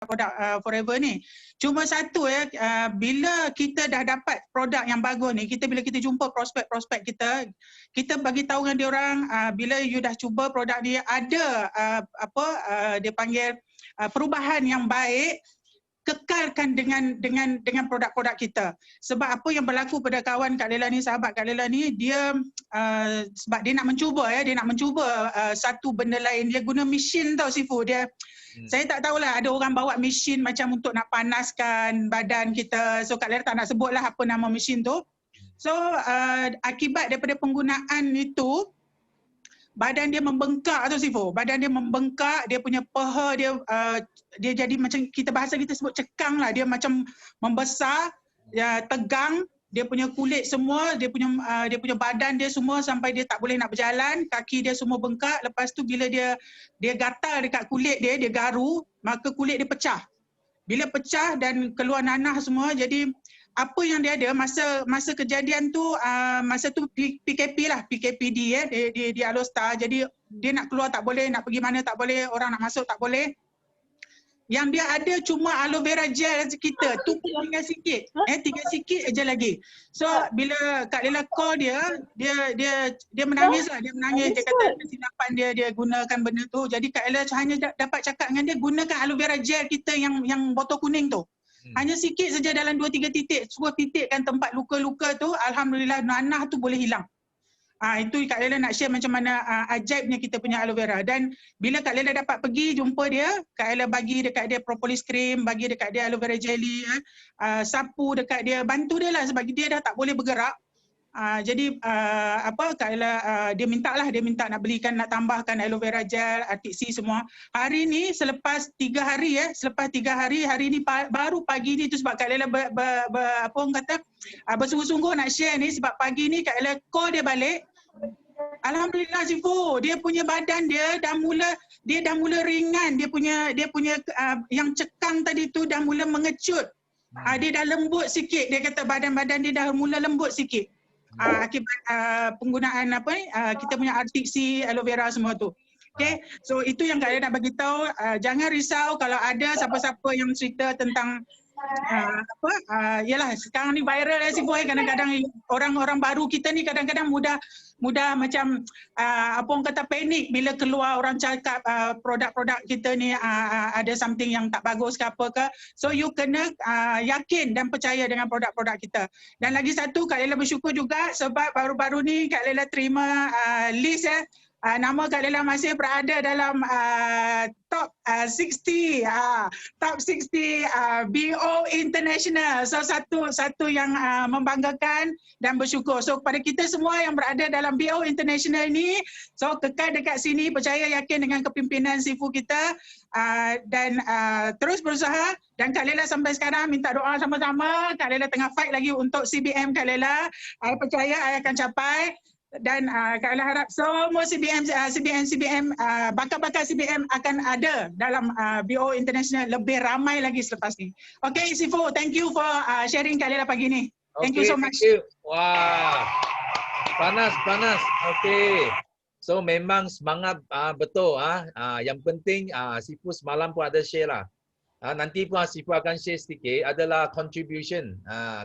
produk Forever ni. Cuma satu bila kita dah dapat produk yang bagus ni, bila kita jumpa prospek-prospek kita bagi tahu dengan diorang bila you dah cuba produk ni ada dia panggil perubahan yang baik, kekalkan dengan produk-produk kita. Sebab apa yang berlaku pada kawan Kak Lela ni, sahabat Kak Lela ni, dia sebab dia nak mencuba satu benda lain, dia guna mesin tau Sifu. Saya tak tahulah, ada orang bawa mesin macam untuk nak panaskan badan kita. So Kak Lela tak nak sebutlah apa nama mesin tu. So akibat daripada penggunaan itu, badan dia membengkak tu Sifu. Badan dia membengkak, dia punya peha dia jadi macam bahasa kita sebut cekang lah. Dia macam membesar, tegang, dia punya kulit semua, dia punya badan dia semua sampai dia tak boleh nak berjalan, kaki dia semua bengkak. Lepas tu bila dia gatal dekat kulit dia garu, maka kulit dia pecah. Bila pecah dan keluar nanah semua, jadi apa yang dia ada masa kejadian tu, masa tu PKP lah, PKPD di Alostar. Jadi dia nak keluar tak boleh, nak pergi mana tak boleh, orang nak masuk tak boleh. Yang dia ada cuma aloe vera gel kita, tu pun tinggal sikit. Tinggal sikit aja lagi. So bila Kak Lela call dia menangis lah, dia kata kesilapan dia gunakan benda tu. Jadi Kak Lela hanya dapat cakap dengan dia, gunakan aloe vera gel kita yang botol kuning tu. Hanya sikit saja dalam 2-3 titik, 10 titik kan tempat luka-luka tu, alhamdulillah nanah tu boleh hilang. Itu Kak Lela nak share macam mana ajaibnya kita punya aloe vera. Dan bila Kak Lela dapat pergi jumpa dia, Kak Lela bagi dekat dia propolis cream, bagi dekat dia aloe vera jelly, sapu dekat dia, bantu dia lah sebab dia dah tak boleh bergerak. Jadi Kak Lela dia minta nak belikan, nak tambahkan aloe vera gel, RTC semua. Hari ni selepas 3 hari hari ni baru pagi ni tu, sebab Kak Lela bersungguh-sungguh nak share ni, sebab pagi ni Kak Lela call dia balik. Alhamdulillah Sifu, dia punya badan dia dah mula ringan, dia punya yang cekang tadi tu dah mula mengecut. Dia dah lembut sikit, dia kata badan-badan dia dah mula lembut sikit. Akibat penggunaan kita punya RTC, aloe vera semua tu. Okay, so itu yang Kak Lela nak bagi tahu. Jangan risau kalau ada siapa-siapa yang cerita tentang yalah sekarang ni viral Sifu, kadang-kadang orang-orang baru kita ni kadang-kadang mudah macam orang kata panik bila keluar orang cakap produk-produk kita ni ada something yang tak bagus ke apa ke. So you kena yakin dan percaya dengan produk-produk kita. Dan lagi satu, Kak Lela bersyukur juga sebab baru-baru ni Kak Lela terima list nama Kak Lela masih berada dalam top 60 BO International. So satu yang membanggakan dan bersyukur. So kepada kita semua yang berada dalam BO International ni, so kekal dekat sini, percaya yakin dengan kepimpinan Sifu kita, dan terus berusaha. Dan Kak Lela sampai sekarang minta doa sama-sama. Kak Lela tengah fight lagi untuk CBM Kak Lela. I percaya I akan capai. Dan Kak Ella harap semua CBM, bakat-bakat CBM akan ada dalam BO International lebih ramai lagi selepas ni. Okay Sifu, thank you for sharing Kak Ella pagi ni. Thank you so much. Thank you. Wah, panas. Okay. So memang semangat betul. Yang penting Sifu semalam pun ada share lah. Nanti pun Sifu akan share sedikit adalah contribution.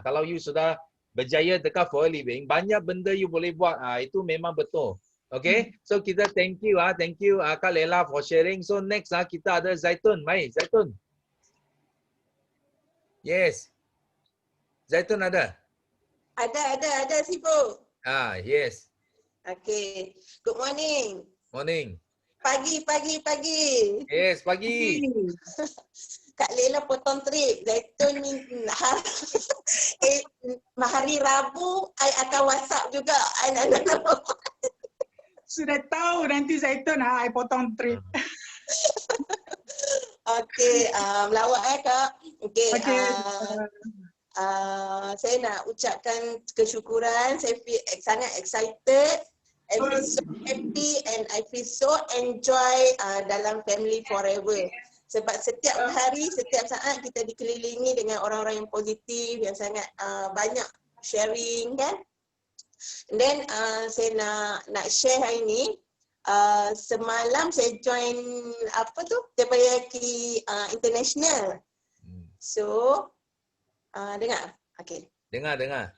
Kalau you sudah berjaya dekat for living, banyak benda you boleh buat. Itu memang betul. Okay, so kita thank you Kak Lela for sharing. So next kita ada Zaitun. Mai, Zaitun. Yes. Zaitun ada? Ada Sifu. Yes. Okay. Good morning. Morning. Pagi. Yes, pagi. Kak Lela potong trip. Zaitun ni hari Rabu I akan WhatsApp juga. Sudah tahu nanti Zaitun I potong trip. Okay, melawat Kak. Okay. Saya nak ucapkan kesyukuran. Saya feel sangat excited. I feel so happy and I feel so enjoy dalam Family Forever. Sebab setiap hari, setiap saat kita dikelilingi dengan orang-orang yang positif, yang sangat banyak sharing kan. And then saya nak share hari ni, semalam saya join apa tu, Teppanyaki International. So dengar? Okay. Dengar.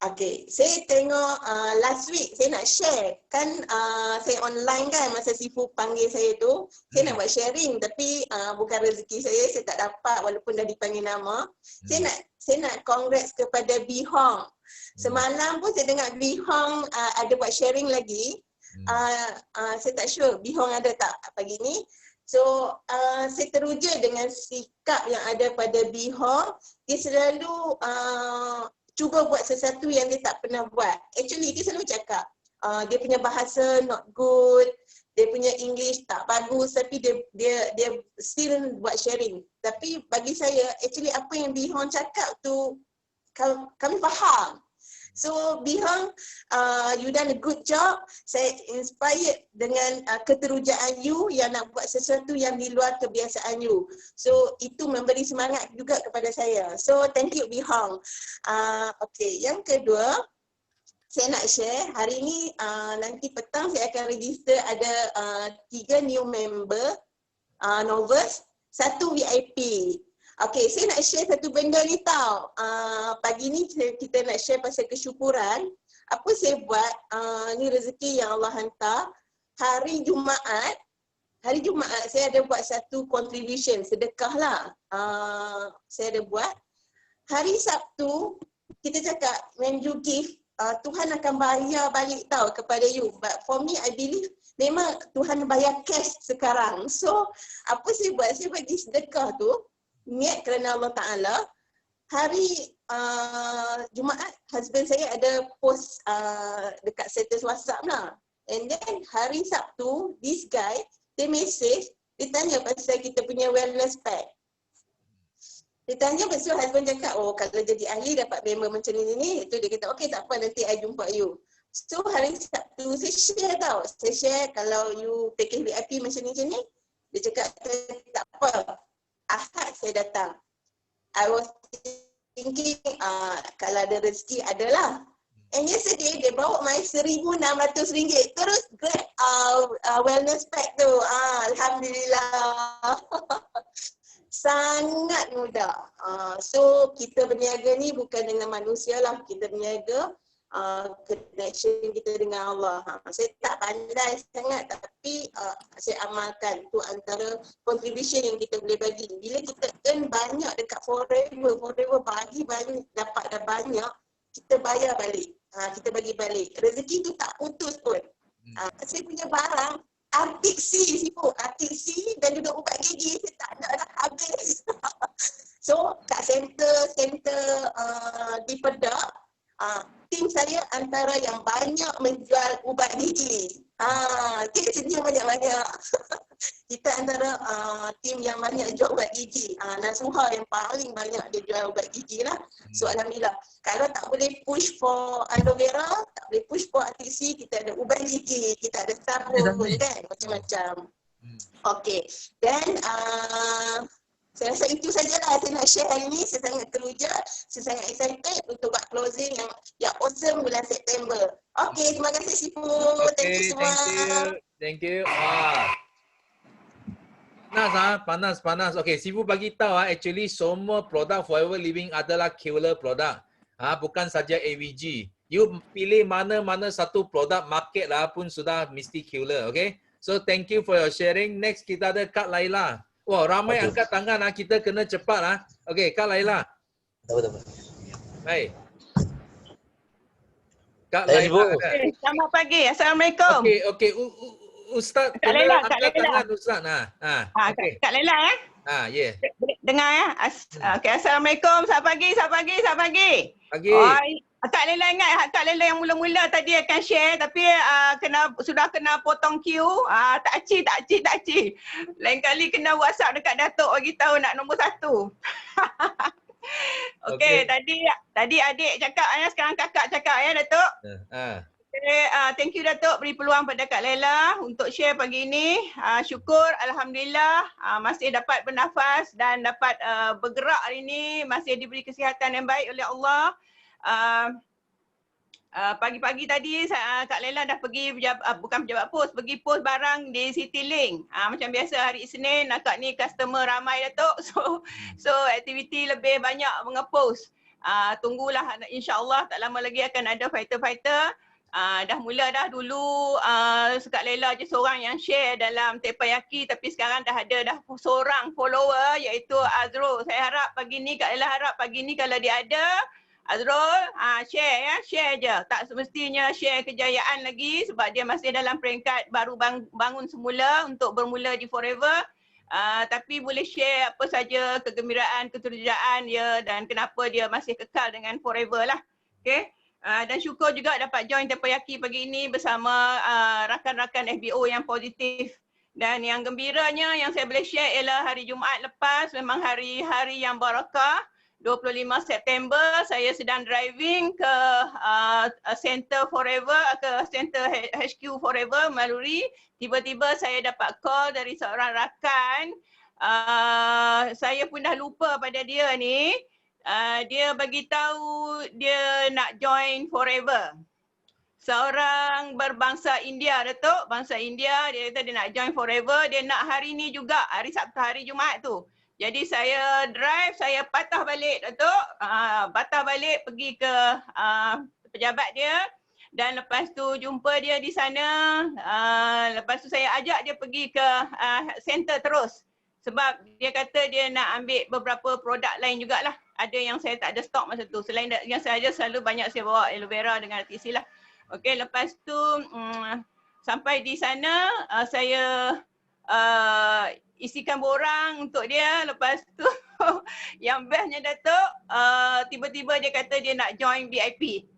Okay, saya tengok last week saya nak share kan, saya online kan masa Sifu panggil saya tu, saya nak buat sharing tapi bukan rezeki saya tak dapat walaupun dah dipanggil nama. Saya nak congrats kepada B Hong. Semalam pun saya dengar B Hong ada buat sharing lagi. Saya tak sure B Hong ada tak pagi ni. So saya teruja dengan sikap yang ada pada B Hong. Dia selalu cuba buat sesuatu yang dia tak pernah buat. Actually dia selalu cakap dia punya bahasa not good, dia punya English tak bagus tapi dia still buat sharing. Tapi bagi saya actually apa yang B Hong cakap tu kami faham. So B Hong, you done a good job. Saya inspired dengan keterujaan you yang nak buat sesuatu yang di luar kebiasaan you. So itu memberi semangat juga kepada saya. So thank you B Hong. Okay, yang kedua saya nak share hari ni, nanti petang saya akan register ada 3 new member novice, 1 VIP. Okay, saya nak share satu benda ni tau. Pagi ni kita nak share pasal kesyukuran. Apa saya buat, ni rezeki yang Allah hantar. Hari Jumaat saya ada buat satu contribution, sedekah lah. Saya ada buat. Hari Sabtu, kita cakap when you give, Tuhan akan bayar balik tau kepada you. But for me, I believe memang Tuhan bayar cash sekarang. So, apa saya buat? Saya bagi sedekah tu, niat kerana Allah Ta'ala. Hari Jumaat, husband saya ada post dekat status WhatsApp lah. And then hari Sabtu, this guy, dia message, dia tanya pasal kita punya wellness pack. Dia tanya pasal husband cakap, oh kalau jadi ahli dapat member macam ni. Itu dia kata, okay tak apa nanti I jumpa you. So hari Sabtu saya share tau. Saya share kalau you package VIP macam ni. Dia cakap tak apa. Ahad saya datang. I was thinking kalau ada rezeki adalah. And yesterday dia bawa my RM1,600 terus grab wellness pack tu. Alhamdulillah. Sangat mudah. So kita berniaga ni bukan dengan manusia lah. Kita berniaga connection kita dengan Allah. Saya tak pandai sangat tapi saya amalkan. Itu antara contribution yang kita boleh bagi. Bila kita earn banyak dekat Forever bagi banyak, dapat dah banyak, kita bayar balik. Kita bagi balik. Rezeki tu tak putus pun. Saya punya barang artik C, artik C dan juga ubat gigi saya tak nak dah habis. So kat center di Pedak, tim saya antara yang banyak menjual ubat gigi. Kita sedia banyak-banyak. Kita antara tim yang banyak jual ubat gigi. Nasuha yang paling banyak dia jual ubat gigi lah. So Alhamdulillah. Kalau tak boleh push for aloe vera, tak boleh push for artisi, kita ada ubat gigi, kita ada sabun kan, macam-macam. Okay. Dan saya rasa itu sajalah saya nak share hari ni. Saya sangat teruja, saya sangat excited untuk buat closing yang awesome bulan September. Okay, terima kasih Sifu. Thank you semua. Thank you. Panas. Okay, Sifu bagi tahu actually semua produk Forever Living adalah killer produk. Bukan saja AVG. You pilih mana-mana satu produk market lah pun sudah mesti killer. Okay. So thank you for your sharing. Next kita ada Kak Laila. Wah, ramai angkat tangan kita kena cepat Okay, Kak Laila. Tak. Baik. Kak Laila. Selamat pagi. Assalamualaikum. Okay. Ustaz Kak Laila, angkat tangan Ustaz. Okay. Kak Laila yeah. Dengar ya. Okay, Assalamualaikum. Selamat pagi. Pagi. Kak Laila ingat Kak Laila yang mula-mula tadi akan share tapi sudah kena potong queue. Tak aci. Lain kali kena WhatsApp dekat Datuk bagi tahu nak nombor 1. Okay. Tadi adik cakap sekarang kakak cakap ya Datuk. Okay, thank you Datuk beri peluang pada Kak Laila untuk share pagi ini. Syukur Alhamdulillah masih dapat bernafas dan dapat bergerak hari ini, masih diberi kesihatan yang baik oleh Allah. pagi-pagi tadi Kak Lela dah pergi bukan pejabat pos, pergi pos barang di Citylink. Macam biasa hari Isnin akak ni customer ramai Datuk. So aktiviti lebih banyak mengepost. Tunggulah, insya-Allah tak lama lagi akan ada fighter-fighter. Dah mula dah dulu Kak Lela je seorang yang share dalam Tepayaki, tapi sekarang dah ada seorang follower iaitu Azrul. Saya harap pagi ni, Kak Lela harap pagi ni kalau dia ada, Azrul, share ya, share je. Tak semestinya share kejayaan lagi sebab dia masih dalam peringkat baru bangun semula untuk bermula di Forever. Tapi boleh share apa saja kegembiraan, keterjayaan dia dan kenapa dia masih kekal dengan Forever lah. Okay. Dan syukur juga dapat join Tepayaki pagi ini bersama rakan-rakan FBO yang positif. Dan yang gembiranya yang saya boleh share ialah hari Jumaat lepas memang hari-hari yang barakah. 25 September saya sedang driving ke Center Forever, ke Center HQ Forever Maluri. Tiba-tiba saya dapat call dari seorang rakan. Saya pun dah lupa pada dia ni. Dia bagi tahu dia nak join Forever. Seorang berbangsa India, Datuk, bangsa India, dia kata dia nak join Forever, dia nak hari ni juga, hari Sabtu, hari Jumaat tu. Jadi saya drive, saya patah balik Datuk, patah balik pergi ke pejabat dia dan lepas tu jumpa dia di sana, lepas tu saya ajak dia pergi ke center terus sebab dia kata dia nak ambil beberapa produk lain jugalah. Ada yang saya tak ada stok masa tu, selain yang saya selalu banyak saya bawa aloe vera dengan RTC lah. Okey, lepas tu sampai di sana saya isikan borang untuk dia. Lepas tu yang bestnya Datuk, tiba-tiba dia kata dia nak join VIP.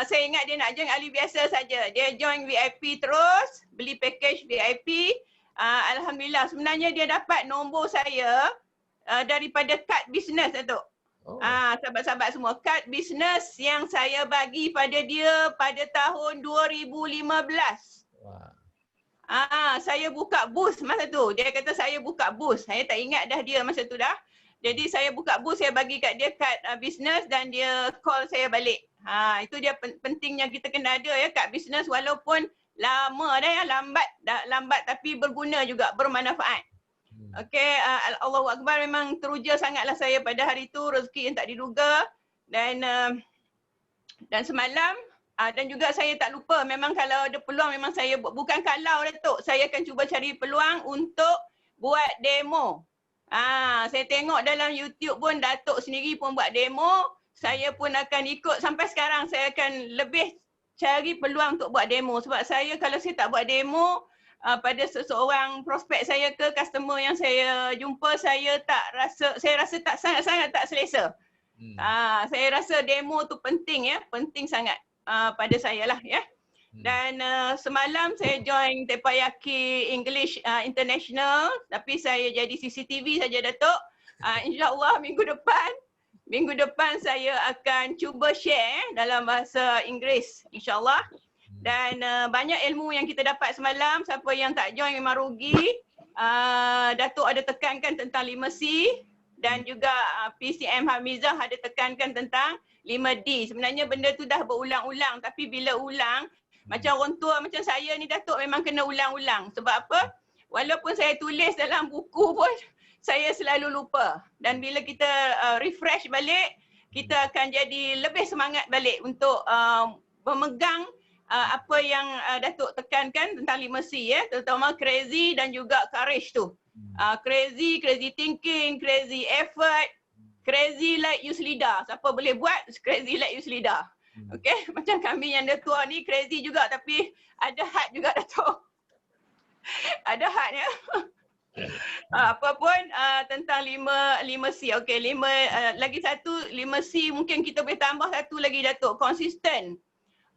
Saya ingat dia nak join ahli biasa saja. Dia join VIP terus, beli package VIP. Alhamdulillah, sebenarnya dia dapat nombor saya daripada kad bisnes Datuk. Sahabat-sahabat semua, kad bisnes yang saya bagi pada dia pada tahun 2015. Wow. Saya buka booth masa tu. Dia kata saya buka booth. Saya tak ingat dah dia masa tu dah. Jadi saya buka booth, saya bagi kat dia kad bisnes dan dia call saya balik. Itu dia pentingnya kita kena ada ya kad bisnes walaupun lama dah ya, lambat tapi berguna juga, bermanfaat. Okey, Allahu Akbar, memang teruja sangatlah saya pada hari itu, rezeki yang tak diduga dan semalam dan juga saya tak lupa, memang kalau ada peluang memang saya bukan kalau Datuk, saya akan cuba cari peluang untuk buat demo. Saya tengok dalam YouTube pun Datuk sendiri pun buat demo, saya pun akan ikut. Sampai sekarang saya akan lebih cari peluang untuk buat demo sebab saya kalau saya tak buat demo pada seseorang prospek saya ke customer yang saya jumpa, saya rasa tak sangat tak selesa. Saya rasa demo tu penting ya, penting sangat pada saya lah ya. Dan semalam saya join Tepayaki English International, tapi saya jadi CCTV saja Datuk. InsyaAllah minggu depan saya akan cuba share dalam bahasa Inggeris insyaAllah. Dan banyak ilmu yang kita dapat semalam, siapa yang tak join memang rugi. Datuk ada tekankan tentang 5C dan juga PCM Hamizah ada tekankan tentang 5D. Sebenarnya benda tu dah berulang-ulang tapi bila ulang, macam orang tua macam saya ni Datuk memang kena ulang-ulang. Sebab apa? Walaupun saya tulis dalam buku pun, saya selalu lupa. Dan bila kita refresh balik, kita akan jadi lebih semangat balik untuk memegang apa yang Datuk tekankan tentang 5C ya, terutama crazy dan juga courage tu. Crazy thinking, crazy effort, crazy like Yuslida. Siapa boleh buat crazy like Yuslida. Okey, macam kami yang dah tua ni crazy juga tapi ada had juga Datuk. Ada had ya. Apa pun tentang 5C. Okey, lagi satu 5C mungkin kita boleh tambah satu lagi Datuk, konsisten.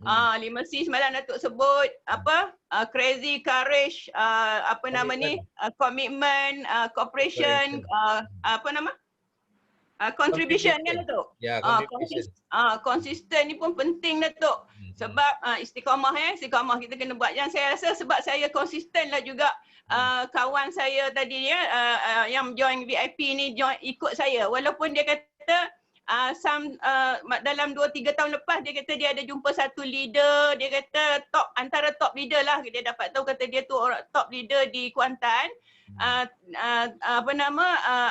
5C semalam Datuk sebut apa? Crazy, courage, apa nama ni? Commitment, cooperation, apa nama? Contribution kan Datuk? Ya, konsisten ni pun penting Datuk. Sebab istiqamah istiqamah kita kena buat. Yang saya rasa sebab saya konsisten lah juga kawan saya tadi ya yang join VIP ni ikut saya. Walaupun dia kata dalam 2-3 tahun lepas dia kata dia ada jumpa satu leader, dia kata antara top leader lah, dia dapat tahu kata dia tu orang top leader di Kuantan.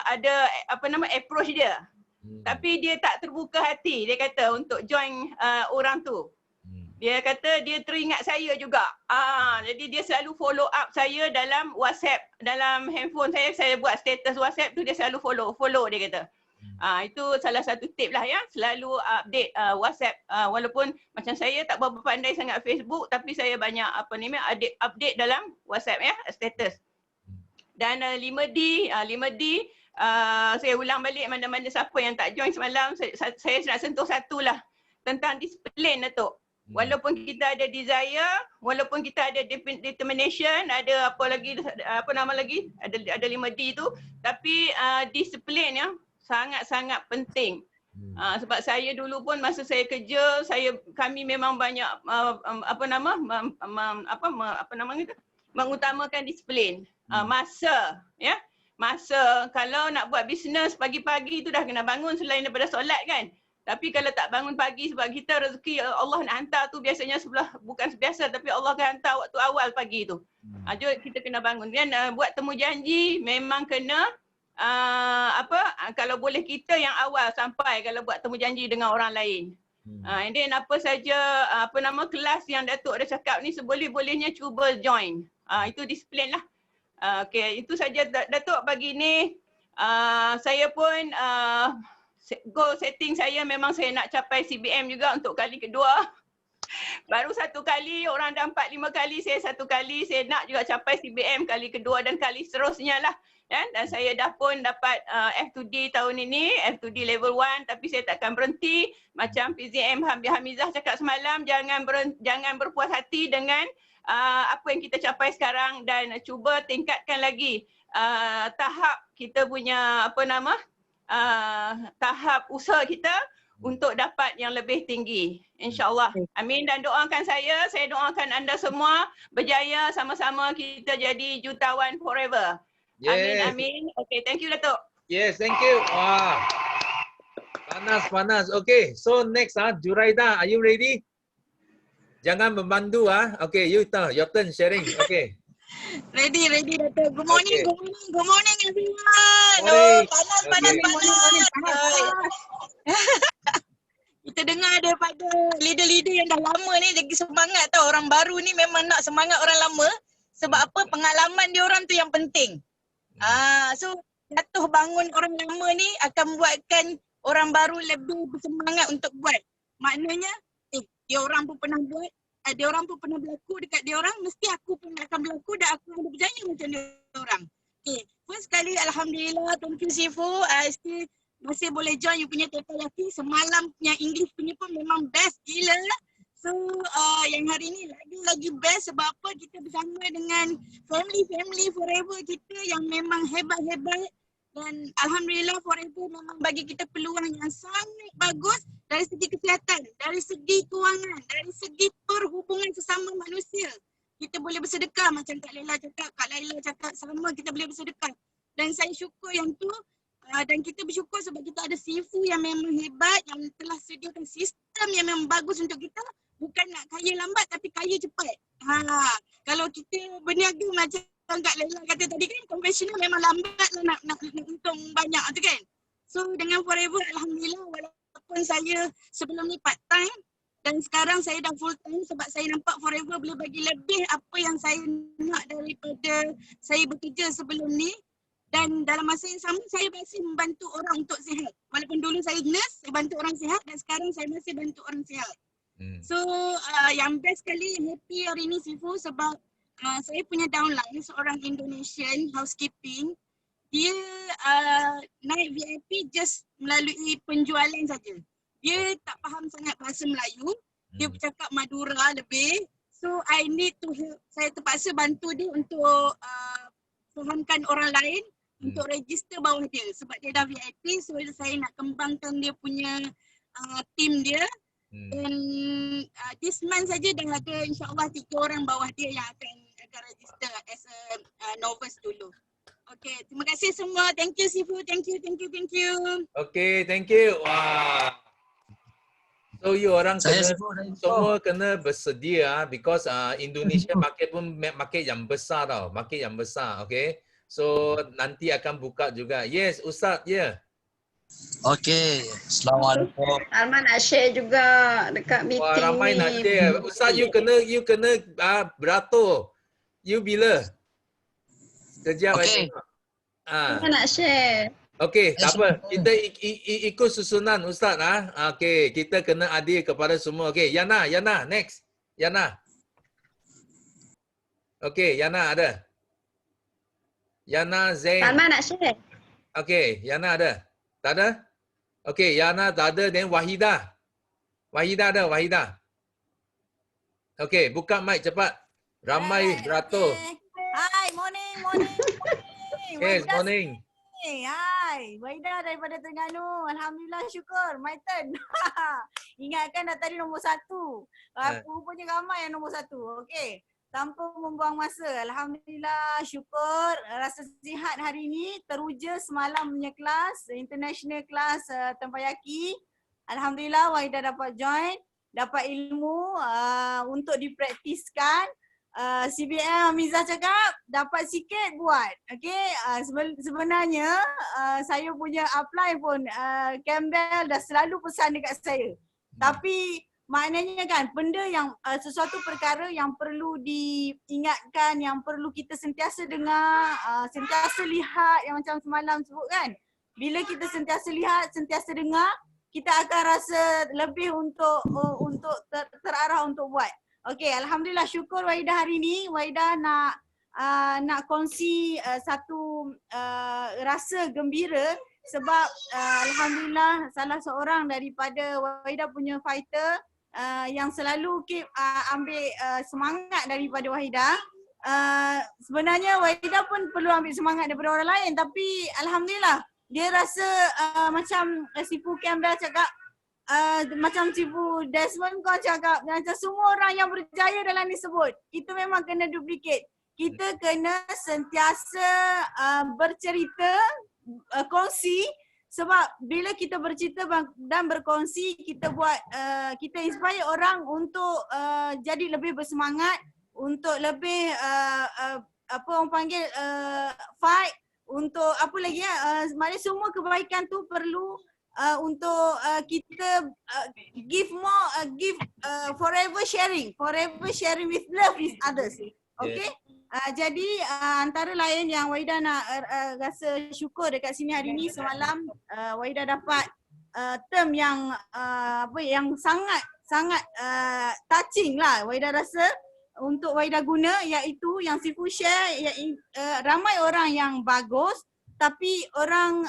Ada approach dia. Tapi dia tak terbuka hati, dia kata untuk join orang tu. Dia kata dia teringat saya juga. Jadi dia selalu follow up saya dalam WhatsApp, dalam handphone saya buat status WhatsApp tu dia selalu follow dia kata. Itu salah satu tip lah ya, selalu update WhatsApp, walaupun macam saya tak berapa pandai sangat Facebook, tapi saya banyak update dalam WhatsApp ya, status. Dan 5D, saya ulang balik mana-mana siapa yang tak join semalam, saya nak sentuh satu lah tentang disiplin Datuk. Walaupun kita ada desire, walaupun kita ada determination, ada ada 5D tu, tapi disiplin ya sangat-sangat penting. Sebab saya dulu pun masa saya kerja, kami memang banyak mengutamakan disiplin. Masa ya. Masa kalau nak buat bisnes pagi-pagi tu dah kena bangun selain daripada solat kan. Tapi kalau tak bangun pagi sebab kita rezeki Allah nak hantar tu biasanya bukan biasa, tapi Allah akan hantar waktu awal pagi tu. Jom kita kena bangun. Dan buat temu janji memang kena kalau boleh kita yang awal sampai kalau buat temu janji dengan orang lain. And then apa saja kelas yang Datuk ada cakap ni seboleh-bolehnya cuba join. Itu disiplin lah. Okay, itu saja Datuk pagi ni. Saya pun goal setting saya memang saya nak capai CBM juga untuk kali kedua. Baru satu kali, orang dah 4-5 kali, saya satu kali. Saya nak juga capai CBM kali kedua dan kali seterusnya lah. Dan saya dah pun dapat F2D tahun ini, F2D level 1, tapi saya takkan berhenti. Macam PZM Hamizah cakap semalam, jangan berpuas hati dengan apa yang kita capai sekarang dan cuba tingkatkan lagi tahap kita punya tahap usaha kita untuk dapat yang lebih tinggi. InsyaAllah. Amin. Dan doakan saya doakan anda semua berjaya sama-sama kita jadi jutawan forever. Yes. Amin. Okay, thank you Datuk. Yes, thank you. Wah. Panas. Okay, so next Juraida, are you ready? Jangan membantu Okay, your turn sharing. Okay. Ready Datuk. Good morning, Okay. good morning everyone. Morning. Panas. Okay. Kita dengar daripada leader-leader yang dah lama ni lagi semangat tau. Orang baru ni memang nak semangat orang lama. Sebab apa? Pengalaman dia orang tu yang penting. So jatuh bangun orang lama ni akan buatkan orang baru lebih bersemangat untuk buat. Maknanya dia orang pun pernah buat, dia orang pun pernah berlaku dekat dia orang, mesti aku pun akan berlaku dan aku boleh berjaya macam dia orang. Okay, first sekali alhamdulillah, thank you Sifu. Still masih boleh join you punya Teppanyaki. Semalam punya English punya pun memang best gila. So yang hari ni lagi best sebab apa? Kita bersama dengan family forever kita yang memang hebat-hebat. Dan alhamdulillah forever memang bagi kita peluang yang sangat bagus dari segi kesihatan, dari segi kewangan, dari segi perhubungan sesama manusia. Kita boleh bersedekah macam Kak Laila cakap sama kita boleh bersedekah. Dan saya syukur yang tu dan kita bersyukur sebab kita ada Sifu yang memang hebat, yang telah sediakan sistem yang memang bagus untuk kita. Bukan nak kaya lambat tapi kaya cepat. Kalau kita berniaga macam Kak Laila kata tadi kan, konvensional memang lambat lah nak untung banyak tu kan. So dengan forever alhamdulillah, walaupun saya sebelum ni part time dan sekarang saya dah full time sebab saya nampak forever boleh bagi lebih apa yang saya nak daripada saya bekerja sebelum ni. Dan dalam masa yang sama saya masih membantu orang untuk sihat. Walaupun dulu saya nurse, saya bantu orang sihat dan sekarang saya masih bantu orang sihat. So yang best sekali, yang happy hari ni Sifu sebab saya punya downline seorang Indonesian housekeeping. Dia naik VIP just melalui penjualan saja. Dia tak faham sangat bahasa Melayu. Dia bercakap Madura lebih. So I need to help. Saya terpaksa bantu dia untuk fahamkan orang lain untuk register bawah dia sebab dia dah VIP. So saya nak kembangkan dia punya team dia. Dan this month saja dah ada insyaAllah 3 orang bawah dia yang akan register as a novice dulu. Okay, terima kasih semua. Thank you Sifu. Thank you. Okay, thank you. Wah. So you orang semua kena bersedia because Indonesia market pun market yang besar tau, market yang besar, okay? So nanti akan buka juga. Yes, Ustaz, ya. Okey, Assalamualaikum. Arman nak share juga dekat meeting Wah, ramai ni. nak share. Ustaz, you kena beratur. You bila? Kejap. Okey. Arman nak share. Okey, tak apa. Kita ikut susunan Ustaz Okey, kita kena adil kepada semua. Okey, Yana, next. Yana. Okey, Yana ada. Yana, Zain. Arman nak share. Okey, Yana ada. Tak ada? Okey, Yana tak ada. Then Wahidah. Wahidah ada, Wahidah. Okey, buka mic cepat. Ramai beratur. Hi, morning. Yes, morning. Hai, Waidah daripada Terengganu. Alhamdulillah, syukur. My turn. Ingatkan dah tadi nombor 1. Rupanya ramai yang nombor 1. Okey. Tanpa membuang masa. Alhamdulillah, syukur. Rasa sihat hari ini. Teruja semalam punya kelas. International class Tempayaki. Alhamdulillah, Waidah dapat join. Dapat ilmu untuk dipraktiskan. CBM Hamizah cakap dapat sikit buat. Okey, sebenarnya saya punya apply pun Campbell dah selalu pesan dekat saya. Tapi maknanya kan benda yang sesuatu perkara yang perlu diingatkan, yang perlu kita sentiasa dengar, sentiasa lihat, yang macam semalam sebut kan. Bila kita sentiasa lihat, sentiasa dengar, kita akan rasa lebih untuk terarah untuk buat. Okey, alhamdulillah, syukur Waidah hari ni. Waidah nak kongsi satu rasa gembira sebab alhamdulillah salah seorang daripada Waidah punya fighter yang selalu keep ambil semangat daripada Waidah. Sebenarnya Waidah pun perlu ambil semangat daripada orang lain, tapi alhamdulillah dia rasa macam Sifu Campbell cakap, macam Cipu Desmond kau cakap, macam semua orang yang berjaya dalam ni sebut, itu memang kena duplicate. Kita kena sentiasa bercerita, kongsi, sebab bila kita bercerita dan berkongsi, kita buat, kita inspire orang untuk jadi lebih bersemangat, untuk lebih apa orang panggil fight, untuk apa lagi maknanya semua kebaikan tu perlu untuk kita give forever sharing with love with others. Okay? Jadi antara lain yang Waidah nak rasa syukur dekat sini hari ni, semalam Waidah dapat term yang yang sangat touching lah Waidah rasa untuk Waidah guna, iaitu yang Sifu share, ramai orang yang bagus tapi orang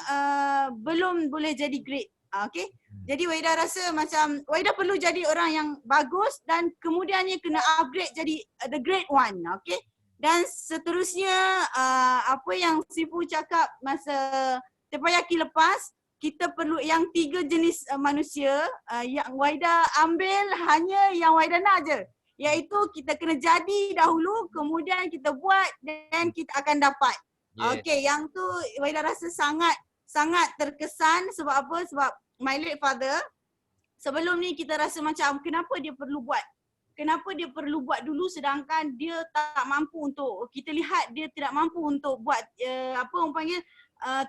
belum boleh jadi great. Okay? Jadi Waidah rasa macam Waidah perlu jadi orang yang bagus dan kemudiannya kena upgrade jadi the great one. Okay? Dan seterusnya apa yang Sifu cakap masa Tempayaki lepas, kita perlu yang 3 jenis manusia yang Waidah ambil hanya yang Waidah nak je. Iaitu kita kena jadi dahulu, kemudian kita buat dan kita akan dapat. Okey, yang tu Waidah rasa sangat terkesan. Sebab apa? Sebab my late father, sebelum ni kita rasa macam kenapa dia perlu buat? Kenapa dia perlu buat dulu sedangkan dia tak mampu untuk, kita lihat dia tidak mampu untuk buat apa orang panggil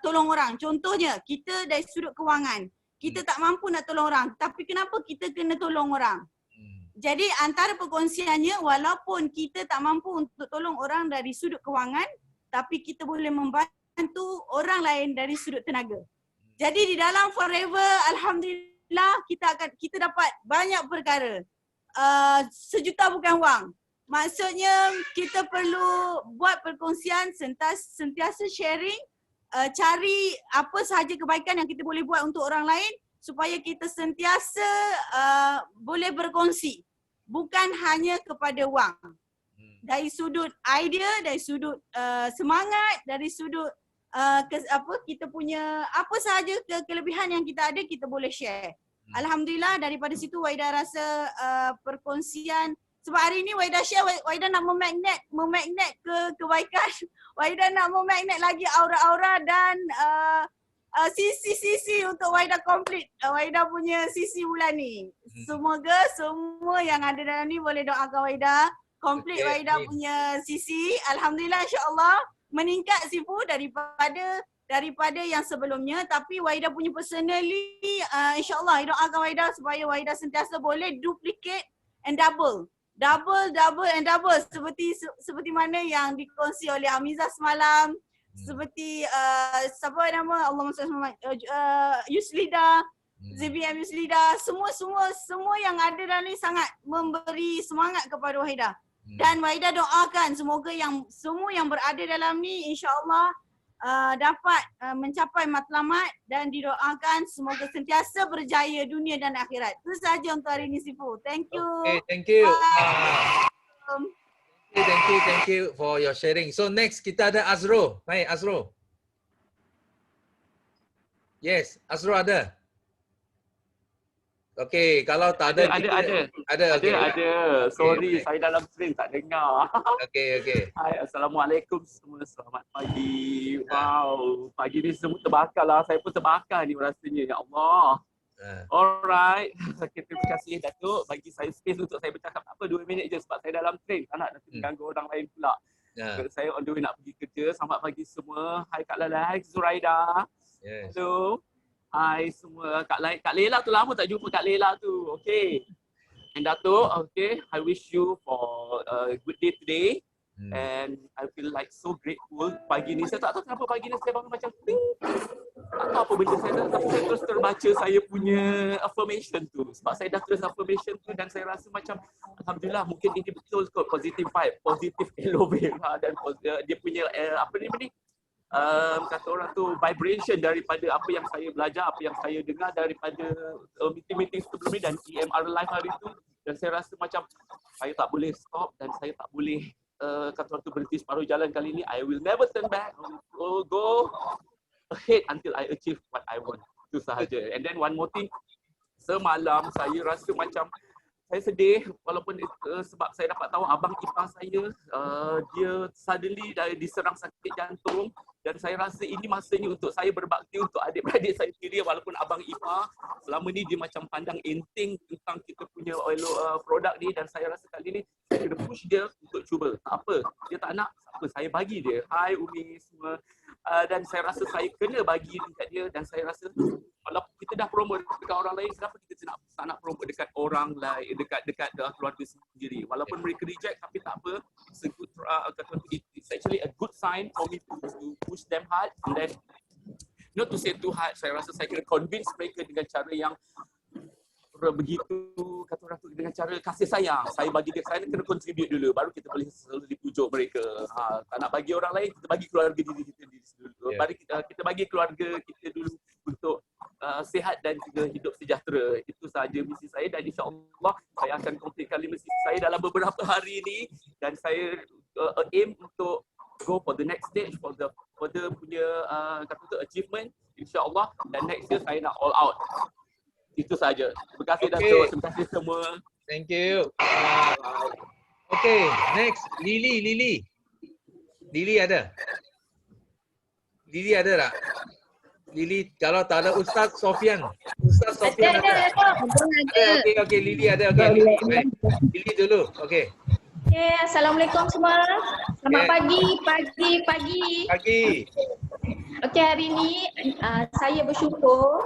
tolong orang. Contohnya, kita dari sudut kewangan, kita tak mampu nak tolong orang, tapi kenapa kita kena tolong orang? Jadi antara perkongsiannya, walaupun kita tak mampu untuk tolong orang dari sudut kewangan, tapi kita boleh membantu orang lain dari sudut tenaga. Jadi di dalam Forever, alhamdulillah kita dapat banyak perkara. Sejuta bukan wang. Maksudnya kita perlu buat perkongsian, sentiasa sharing, cari apa sahaja kebaikan yang kita boleh buat untuk orang lain supaya kita sentiasa boleh berkongsi. Bukan hanya kepada wang. Dari sudut idea, dari sudut semangat, dari sudut kita punya apa sahaja kelebihan yang kita ada, kita boleh share. Alhamdulillah daripada situ Waidah rasa perkongsian Sebab hari ni Waida share, Waida nak memagnet kebaikan. Waida nak memagnet lagi aura-aura dan sisi-sisi untuk Waida complete Waida punya sisi bulan ni. Semoga semua yang ada dalam ni boleh doakan Waida complete Waida punya sisi. Alhamdulillah, insya-Allah meningkat Sifu daripada yang sebelumnya. Tapi Waida punya personally insya-Allah doakan Waida supaya Waida sentiasa boleh duplicate and double and double seperti mana yang dikongsi oleh Amizah semalam, seperti siapa nama Yuslida, ZBM Yuslida, semua yang ada dalam ni sangat memberi semangat kepada Waida. Dan Waida doakan semoga semua yang berada dalam ni insya-Allah dapat mencapai matlamat dan didoakan semoga sentiasa berjaya dunia dan akhirat. Itu saja untuk hari ini Sifu. Thank you. Okay, thank you. Thank you for your sharing. So next kita ada Azro. Baik, Azro. Yes, Azro ada. Okey, kalau tak ada ada. Sorry, saya dalam train tak dengar. Okey. Hai, assalamualaikum semua. Selamat pagi. Wow, pagi ni semua terbakar lah. Saya pun terbakar ni rasanya. Ya Allah. Alright. Okay, terima kasih Datuk bagi saya space untuk saya bercakap. Apa 2 minit je sebab saya dalam train. Tak nak mengganggu orang lain pula. Saya on the way nak pergi kerja. Selamat pagi semua. Hai Kak Lala, hai Zuraida. Hello. Hai semua. Kak Lela tu lama tak jumpa Kak Lela tu. Okay. And Datuk, okay, I wish you for a good day today. And I feel like so grateful. Pagi ni saya tak tahu kenapa pagi ni saya bangun macam ting. Tak tahu apa benda saya, tapi saya terus terbaca saya punya affirmation tu. Sebab saya dah tulis affirmation tu dan saya rasa macam alhamdulillah mungkin ini betul kot positive vibe, positive elevate dan dia punya apa ni kata orang tu vibration daripada apa yang saya belajar, apa yang saya dengar daripada meeting-meeting sebelum ni dan EMR live hari tu. Dan saya rasa macam saya tak boleh stop dan saya tak boleh kata orang tu berhenti separuh jalan kali ni. I will never turn back. I will go ahead until I achieve what I want. Itu sahaja. And then one more thing, semalam saya rasa macam saya sedih walaupun sebab saya dapat tahu abang ipar saya dia suddenly diserang sakit jantung dan saya rasa ini masanya untuk saya berbakti untuk adik-beradik saya sendiri walaupun abang ipar selama ni dia macam pandang enteng tentang kita punya produk ni dan saya rasa kali ni saya kena push dia untuk cuba. Tak apa, dia tak nak, apa saya bagi dia. Hai Umi semua. Dan saya rasa saya kena bagi dekat dia dan saya rasa walaupun kita dah promote dekat orang lain, kenapa kita tak nak promote dekat orang lain, dekat keluarga sendiri. Walaupun mereka reject tapi tak apa. It's a good, it's actually a good sign for me to push them hard and then not to say too hard. Saya rasa saya kena convince mereka dengan cara yang begitu kata orang tu dengan cara kasih sayang. Saya bagi dia, saya kena contribute dulu baru kita boleh selalu dipujuk mereka. Tak nak bagi orang lain, kita bagi keluarga diri kita dulu. Mari kita bagi keluarga kita dulu untuk sihat dan juga hidup sejahtera. Itu sahaja misi saya dan insya-Allah saya akan completekan misi saya dalam beberapa hari ini dan saya aim untuk go for the next stage for the punya kata tu achievement insya-Allah dan next year saya nak all out. Itu saja. Terima kasih Datuk. Terima kasih semua. Thank you. Okay, next Lily ada? Lily ada tak? Lily, kalau tak ada Ustaz Sofian. Ustaz Sofian ada. Okay, Lily ada. Okay, Lily dulu. Okay. Okay, Assalamualaikum semua. Selamat pagi. Okay, hari ini saya bersyukur.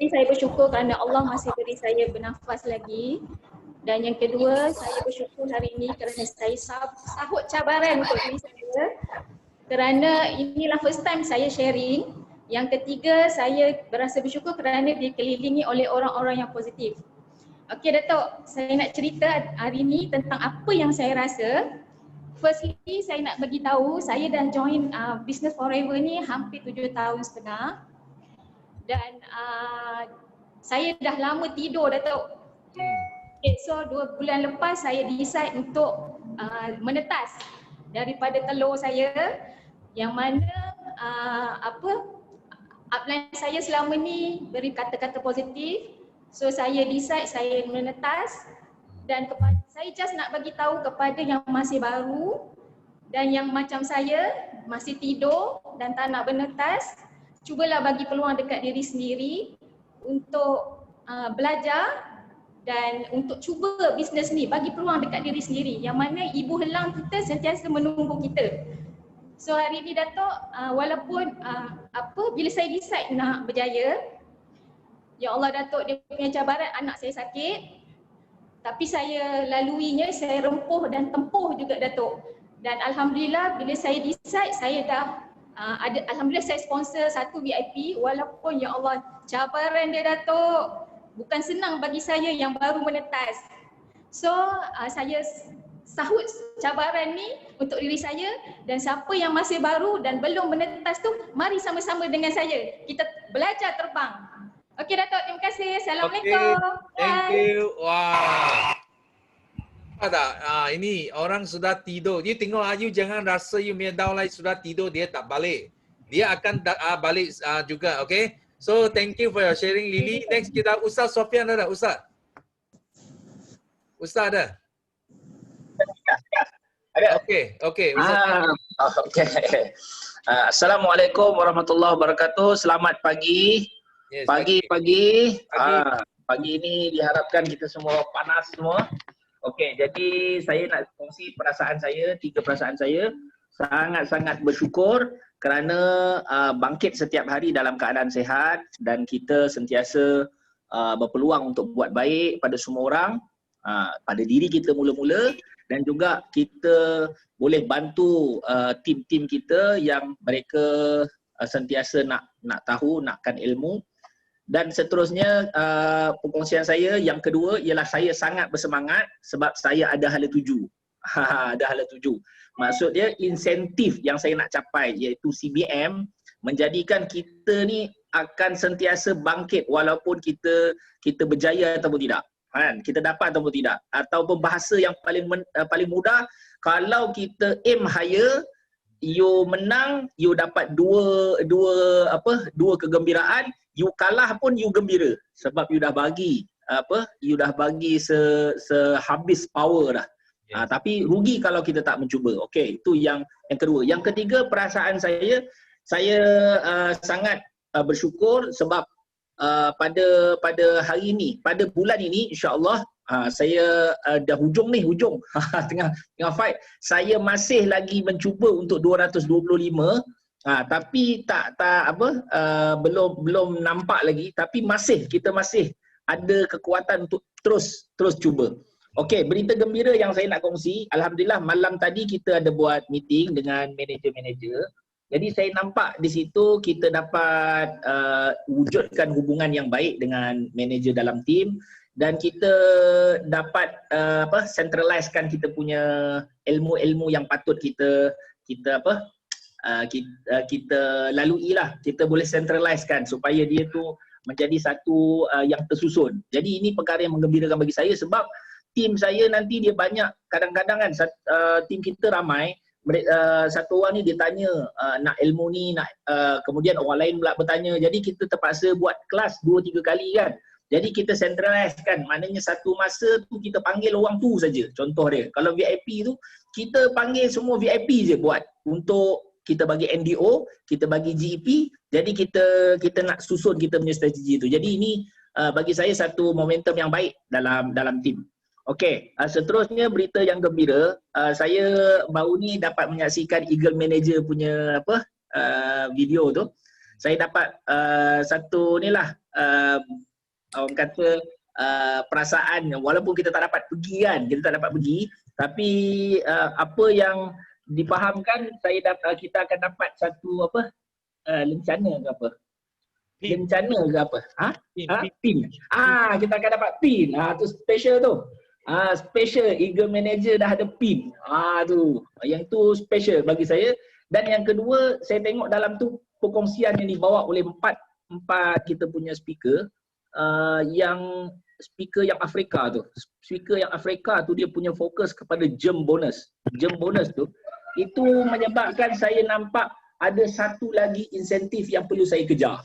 Saya bersyukur kerana Allah masih beri saya bernafas lagi. Dan yang kedua, saya bersyukur hari ini kerana saya sahut cabaran untuk diri saya. Kerana inilah first time saya sharing. Yang ketiga, saya berasa bersyukur kerana dikelilingi oleh orang-orang yang positif. Okey Datuk, saya nak cerita hari ini tentang apa yang saya rasa. Firstly, saya nak bagi tahu saya dah join Business Forever ni hampir 7 tahun setengah. Dan saya dah lama tidur Datuk. Okay, so 2 bulan lepas saya decide untuk menetas daripada telur saya yang mana upline saya selama ni beri kata-kata positif. So saya decide saya menetas dan kepada saya just nak bagi tahu kepada yang masih baru dan yang macam saya masih tidur dan tak nak bernetas, cubalah bagi peluang dekat diri sendiri untuk belajar dan untuk cuba bisnes ni, bagi peluang dekat diri sendiri yang mana ibu helang kita sentiasa menunggu kita. So hari ni Datuk, walaupun bila saya decide nak berjaya, ya Allah Datuk, dia punya cabaran anak saya sakit, tapi saya laluinya, saya rempuh dan tempuh juga Datuk. Dan Alhamdulillah bila saya decide, saya dah Alhamdulillah saya sponsor satu VIP, walaupun ya Allah cabaran dia Datuk bukan senang bagi saya yang baru menetas. So saya sahut cabaran ni untuk diri saya, dan siapa yang masih baru dan belum menetas tu, mari sama-sama dengan saya kita belajar terbang. Okey Datuk, terima kasih. Assalamualaikum. Okay. Thank you. Wah. Tak, ini orang sudah tidur. You tengok you jangan rasa you punya downline sudah tidur dia tak balik. Dia akan balik juga, okay? So thank you for your sharing Lily. Next kita Ustaz Sofian ada, Ustaz. Ustaz ada? Ada. Okay, Ustaz. Okay. Assalamualaikum warahmatullahi wabarakatuh. Selamat pagi. Yes, Pagi. Pagi ini diharapkan kita semua panas semua. Okey, jadi saya nak kongsi perasaan saya, 3 perasaan saya. Sangat-sangat bersyukur kerana bangkit setiap hari dalam keadaan sehat dan kita sentiasa berpeluang untuk buat baik pada semua orang, pada diri kita mula-mula, dan juga kita boleh bantu tim-tim kita yang mereka sentiasa nak tahu, nakkan ilmu. Dan seterusnya perkongsian saya yang kedua ialah saya sangat bersemangat sebab saya ada hala tuju. Ada hala tuju. Maksud dia insentif yang saya nak capai iaitu CBM menjadikan kita ni akan sentiasa bangkit walaupun kita berjaya ataupun tidak. Kan? Kita dapat ataupun tidak. Ataupun bahasa yang paling mudah, kalau kita aim higher, you menang, you dapat dua kegembiraan, you kalah pun you gembira sebab you dah bagi sehabis power dah. Tapi rugi kalau kita tak mencuba. Okey, itu yang kedua. Yang ketiga, perasaan saya sangat bersyukur sebab pada hari ini, pada bulan ini insya-Allah saya dah hujung tengah fight. Saya masih lagi mencuba untuk 225, tapi belum nampak lagi, tapi kita masih ada kekuatan untuk terus cuba. Okey, berita gembira yang saya nak kongsi, alhamdulillah malam tadi kita ada buat meeting dengan manager-manager. Jadi saya nampak di situ kita dapat wujudkan hubungan yang baik dengan manager dalam tim, dan kita dapat centralizekan kita punya ilmu-ilmu yang patut kita lalui lah. Kita boleh centralizekan supaya dia tu menjadi satu yang tersusun. Jadi ini perkara yang menggembirakan bagi saya sebab tim saya nanti dia banyak, kadang-kadang kan tim kita ramai, satu orang ni dia tanya nak ilmu ni, kemudian orang lain pula bertanya, jadi kita terpaksa buat kelas 2-3 kali kan. Jadi kita centralize kan, maknanya satu masa tu kita panggil orang tu saja. Contoh dia, kalau VIP tu kita panggil semua VIP je buat, untuk kita bagi NDO, kita bagi GEP, jadi kita nak susun kita punya strategi tu. Jadi ini bagi saya satu momentum yang baik dalam tim. Okey, seterusnya berita yang gembira, saya baru ni dapat menyaksikan Eagle Manager punya video tu. Saya dapat satu ni lah, orang kata perasaan, walaupun kita tak dapat pergi kan, tapi apa yang difahamkan, kita akan dapat satu lencana ke apa? Lencana ke apa? Pin. Kita akan dapat pin. Tu special tu. Special, Eagle Manager dah ada pin. Tu. Yang tu special bagi saya. Dan yang kedua, saya tengok dalam tu perkongsian yang dibawa oleh empat kita punya speaker, yang speaker yang Afrika tu. Speaker yang Afrika tu dia punya fokus kepada jam bonus. Jam bonus tu itu menyebabkan saya nampak ada satu lagi insentif yang perlu saya kejar.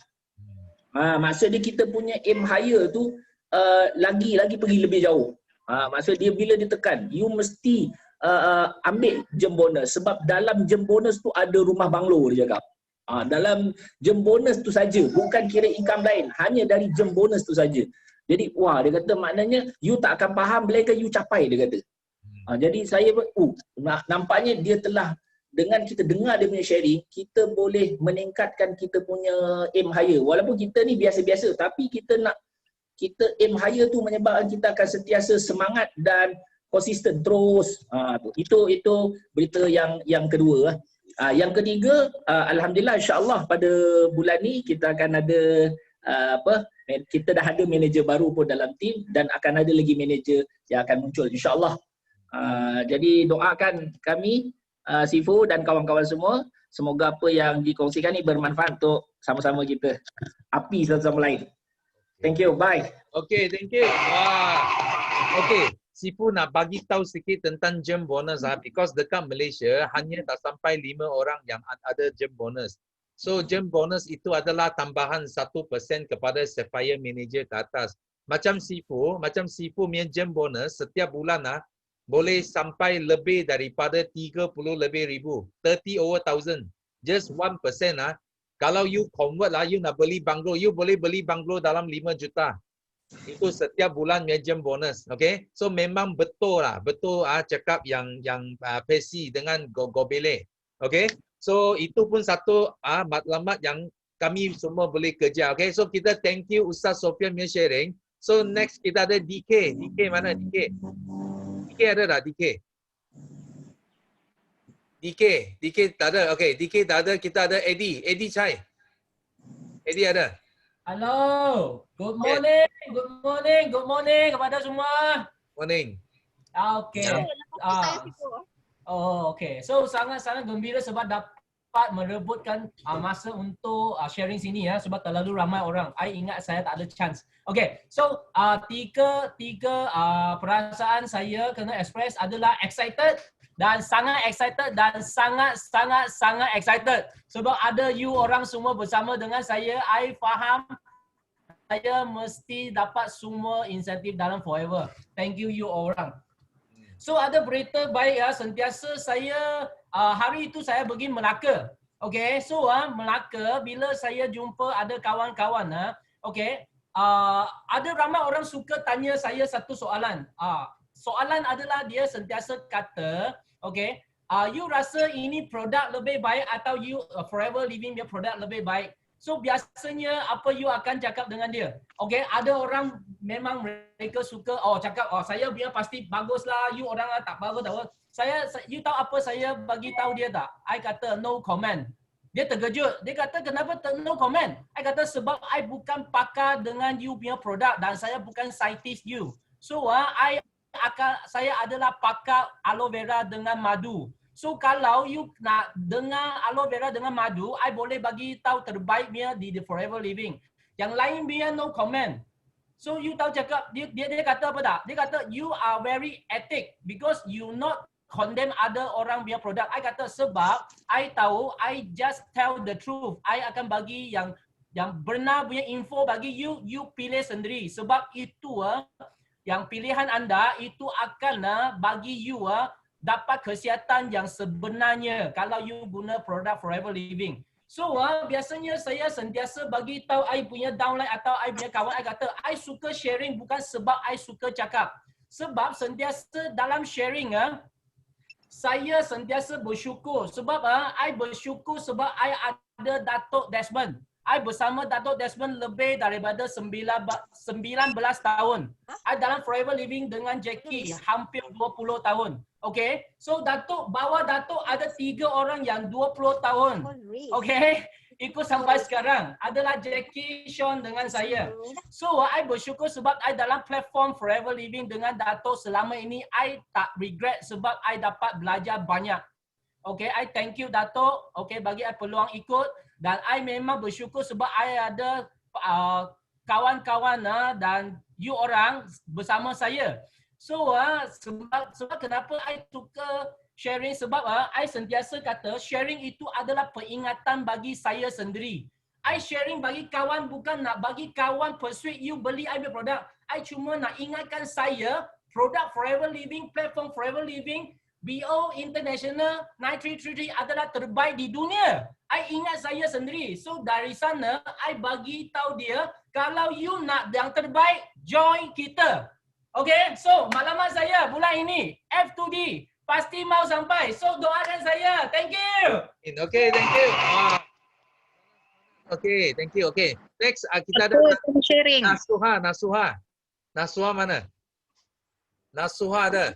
Maksudnya kita punya aim higher tu lagi pergi lebih jauh. Maksud dia bila ditekan, you mesti ambil gem bonus sebab dalam gem bonus tu ada rumah banglo dia cakap. Dalam gem bonus tu saja, bukan kira income lain, hanya dari gem bonus tu saja. Jadi wah, dia kata maknanya you tak akan faham melainkan you capai, dia kata. Jadi saya nampaknya dia telah, dengan kita dengar dia punya sharing, kita boleh meningkatkan kita punya aim higher. Walaupun kita ni biasa-biasa, tapi kita aim higher tu menyebabkan kita akan sentiasa semangat dan konsisten terus. Itu berita yang kedua. Yang ketiga, alhamdulillah insya-Allah pada bulan ni kita akan ada kita dah ada manager baru pun dalam tim dan akan ada lagi manager yang akan muncul insya-Allah. Jadi doakan kami Sifu dan kawan-kawan semua, semoga apa yang dikongsikan ni bermanfaat untuk sama-sama kita api satu sama lain. Thank you, bye. Okay, thank you. Wah. Okay, Sifu nak bagi tahu sikit tentang gem bonus because dekat Malaysia hanya tak sampai 5 orang yang ada gem bonus. So gem bonus itu adalah tambahan 1% kepada Sapphire Manager ke atas. Macam Sifu punya gem bonus setiap bulan boleh sampai lebih daripada 30 lebih ribu. 30 over 1,000. Just 1%. Kalau you convert you nak beli banglo, you boleh beli banglo dalam 5 juta. Itu setiap bulan punya gem bonus. Okay? So memang betul cakap yang Pesi dengan Gobele. Okay? So itu pun satu maklumat yang kami semua boleh kerja. Okay, so kita thank you Ustaz Sofian punya sharing. So next kita ada DK. DK mana DK? DK ada tak DK? DK tak ada. Okay, DK tak ada. Kita ada Eddie. Eddie Chai. Eddie ada. Hello. Good morning. Good morning. Good morning kepada semua. Morning. Okay. Oh, okay. So sangat-sangat gembira sebab dapat merebutkan masa untuk sharing sini sebab terlalu ramai orang. I ingat saya tak ada chance. Okay. So tiga perasaan saya kena express adalah excited dan sangat excited dan sangat excited sebab ada you orang semua bersama dengan saya. I faham saya mesti dapat semua insentif dalam forever. Thank you orang. So ada berita baik sentiasa saya hari itu saya pergi Melaka. Okay, so Melaka bila saya jumpa ada kawan-kawan okay, ada ramai orang suka tanya saya satu soalan. Soalan adalah dia sentiasa kata, okay, you rasa ini produk lebih baik atau you Forever Living punya produk lebih baik? So biasanya apa you akan cakap dengan dia? Okay, ada orang memang mereka suka cakap saya punya pasti baguslah, you orang tak bagus tahu. You tahu apa saya bagi tahu dia tak? I kata no comment. Dia terkejut. Dia kata kenapa no comment? I kata sebab I bukan pakar dengan you punya produk dan saya bukan scientist you. So saya adalah pakar aloe vera dengan madu. So kalau you nak dengar aloe vera dengan madu, I boleh bagi tahu terbaiknya di The Forever Living. Yang lain biar no comment. So you tahu cakap dia kata apa tak? Dia kata you are very ethic because you not condemn other orang punya produk. I kata sebab I tahu I just tell the truth. I akan bagi yang benar punya info bagi you pilih sendiri. Sebab itu yang pilihan anda itu akan bagi you dapat kesihatan yang sebenarnya kalau you guna produk Forever Living. So biasanya saya sentiasa bagi tahu I punya downline atau I punya kawan, I kata I suka sharing bukan sebab I suka cakap. Sebab sentiasa dalam sharing saya sentiasa bersyukur sebab I bersyukur sebab I ada Datuk Desmond. I bersama Datuk Desmond lebih daripada 19 tahun. I dalam Forever Living dengan Jackie hampir 20 tahun. Okay, so Datuk ada 3 orang yang 20 tahun. Okay, ikut sampai sekarang adalah Jackie, Sean dengan saya. So I bersyukur sebab I dalam platform Forever Living dengan Datuk selama ini I tak regret sebab I dapat belajar banyak. Okay, I thank you Datuk. Okay, bagi I peluang ikut dan I memang bersyukur sebab I ada kawan-kawan dan you orang bersama saya. So sebab kenapa I suka sharing sebab I sentiasa kata sharing itu adalah peringatan bagi saya sendiri. I sharing bagi kawan bukan nak bagi kawan persuade you beli I punya produk. I cuma nak ingatkan saya produk Forever Living, platform Forever Living, BO International 9333 adalah terbaik di dunia. I ingat saya sendiri. So dari sana, I bagi tahu dia, kalau you nak yang terbaik, join kita. Okay, so maklumat saya bulan ini, F2D, pasti mau sampai. So doakan saya. Thank you. Okay, thank you. Okay, thank you. Okay, next kita ada sharing. Nasuha mana? Nasuha ada.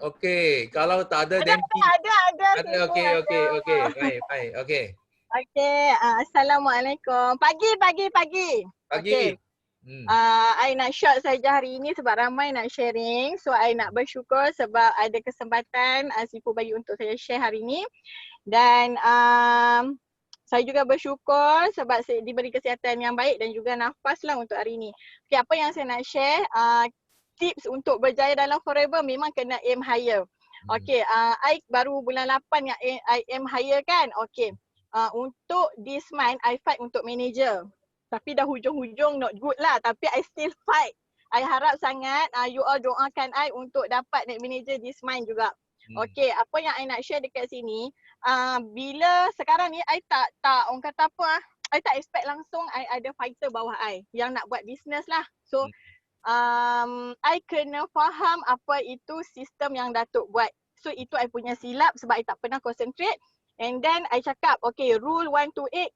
Okey, kalau tak ada Dempi. Ada. Okey. Baik. Okey. Okey, Assalamualaikum. Pagi. Okey. I nak short saja hari ini sebab ramai nak sharing. So I nak bersyukur sebab ada kesempatan Sifu bagi untuk saya share hari ini. Dan saya juga bersyukur sebab saya diberi kesihatan yang baik dan juga nafas lah untuk hari ini. Okay, apa yang saya nak share, tips untuk berjaya dalam Forever memang kena aim higher. Okay, I baru bulan 8 yang I aim higher kan. Okay, untuk this month I fight untuk manager. Tapi dah hujung-hujung not good lah. Tapi I still fight. I harap sangat you all doakan I untuk dapat naik manager this month juga. Okay, apa yang I nak share dekat sini, bila sekarang ni I tak orang kata apa, I tak expect langsung I ada fighter bawah I yang nak buat business lah. So I kena faham apa itu sistem yang Datuk buat. So itu I punya silap sebab I tak pernah concentrate. And then I cakap, okay, rule 1 to 8,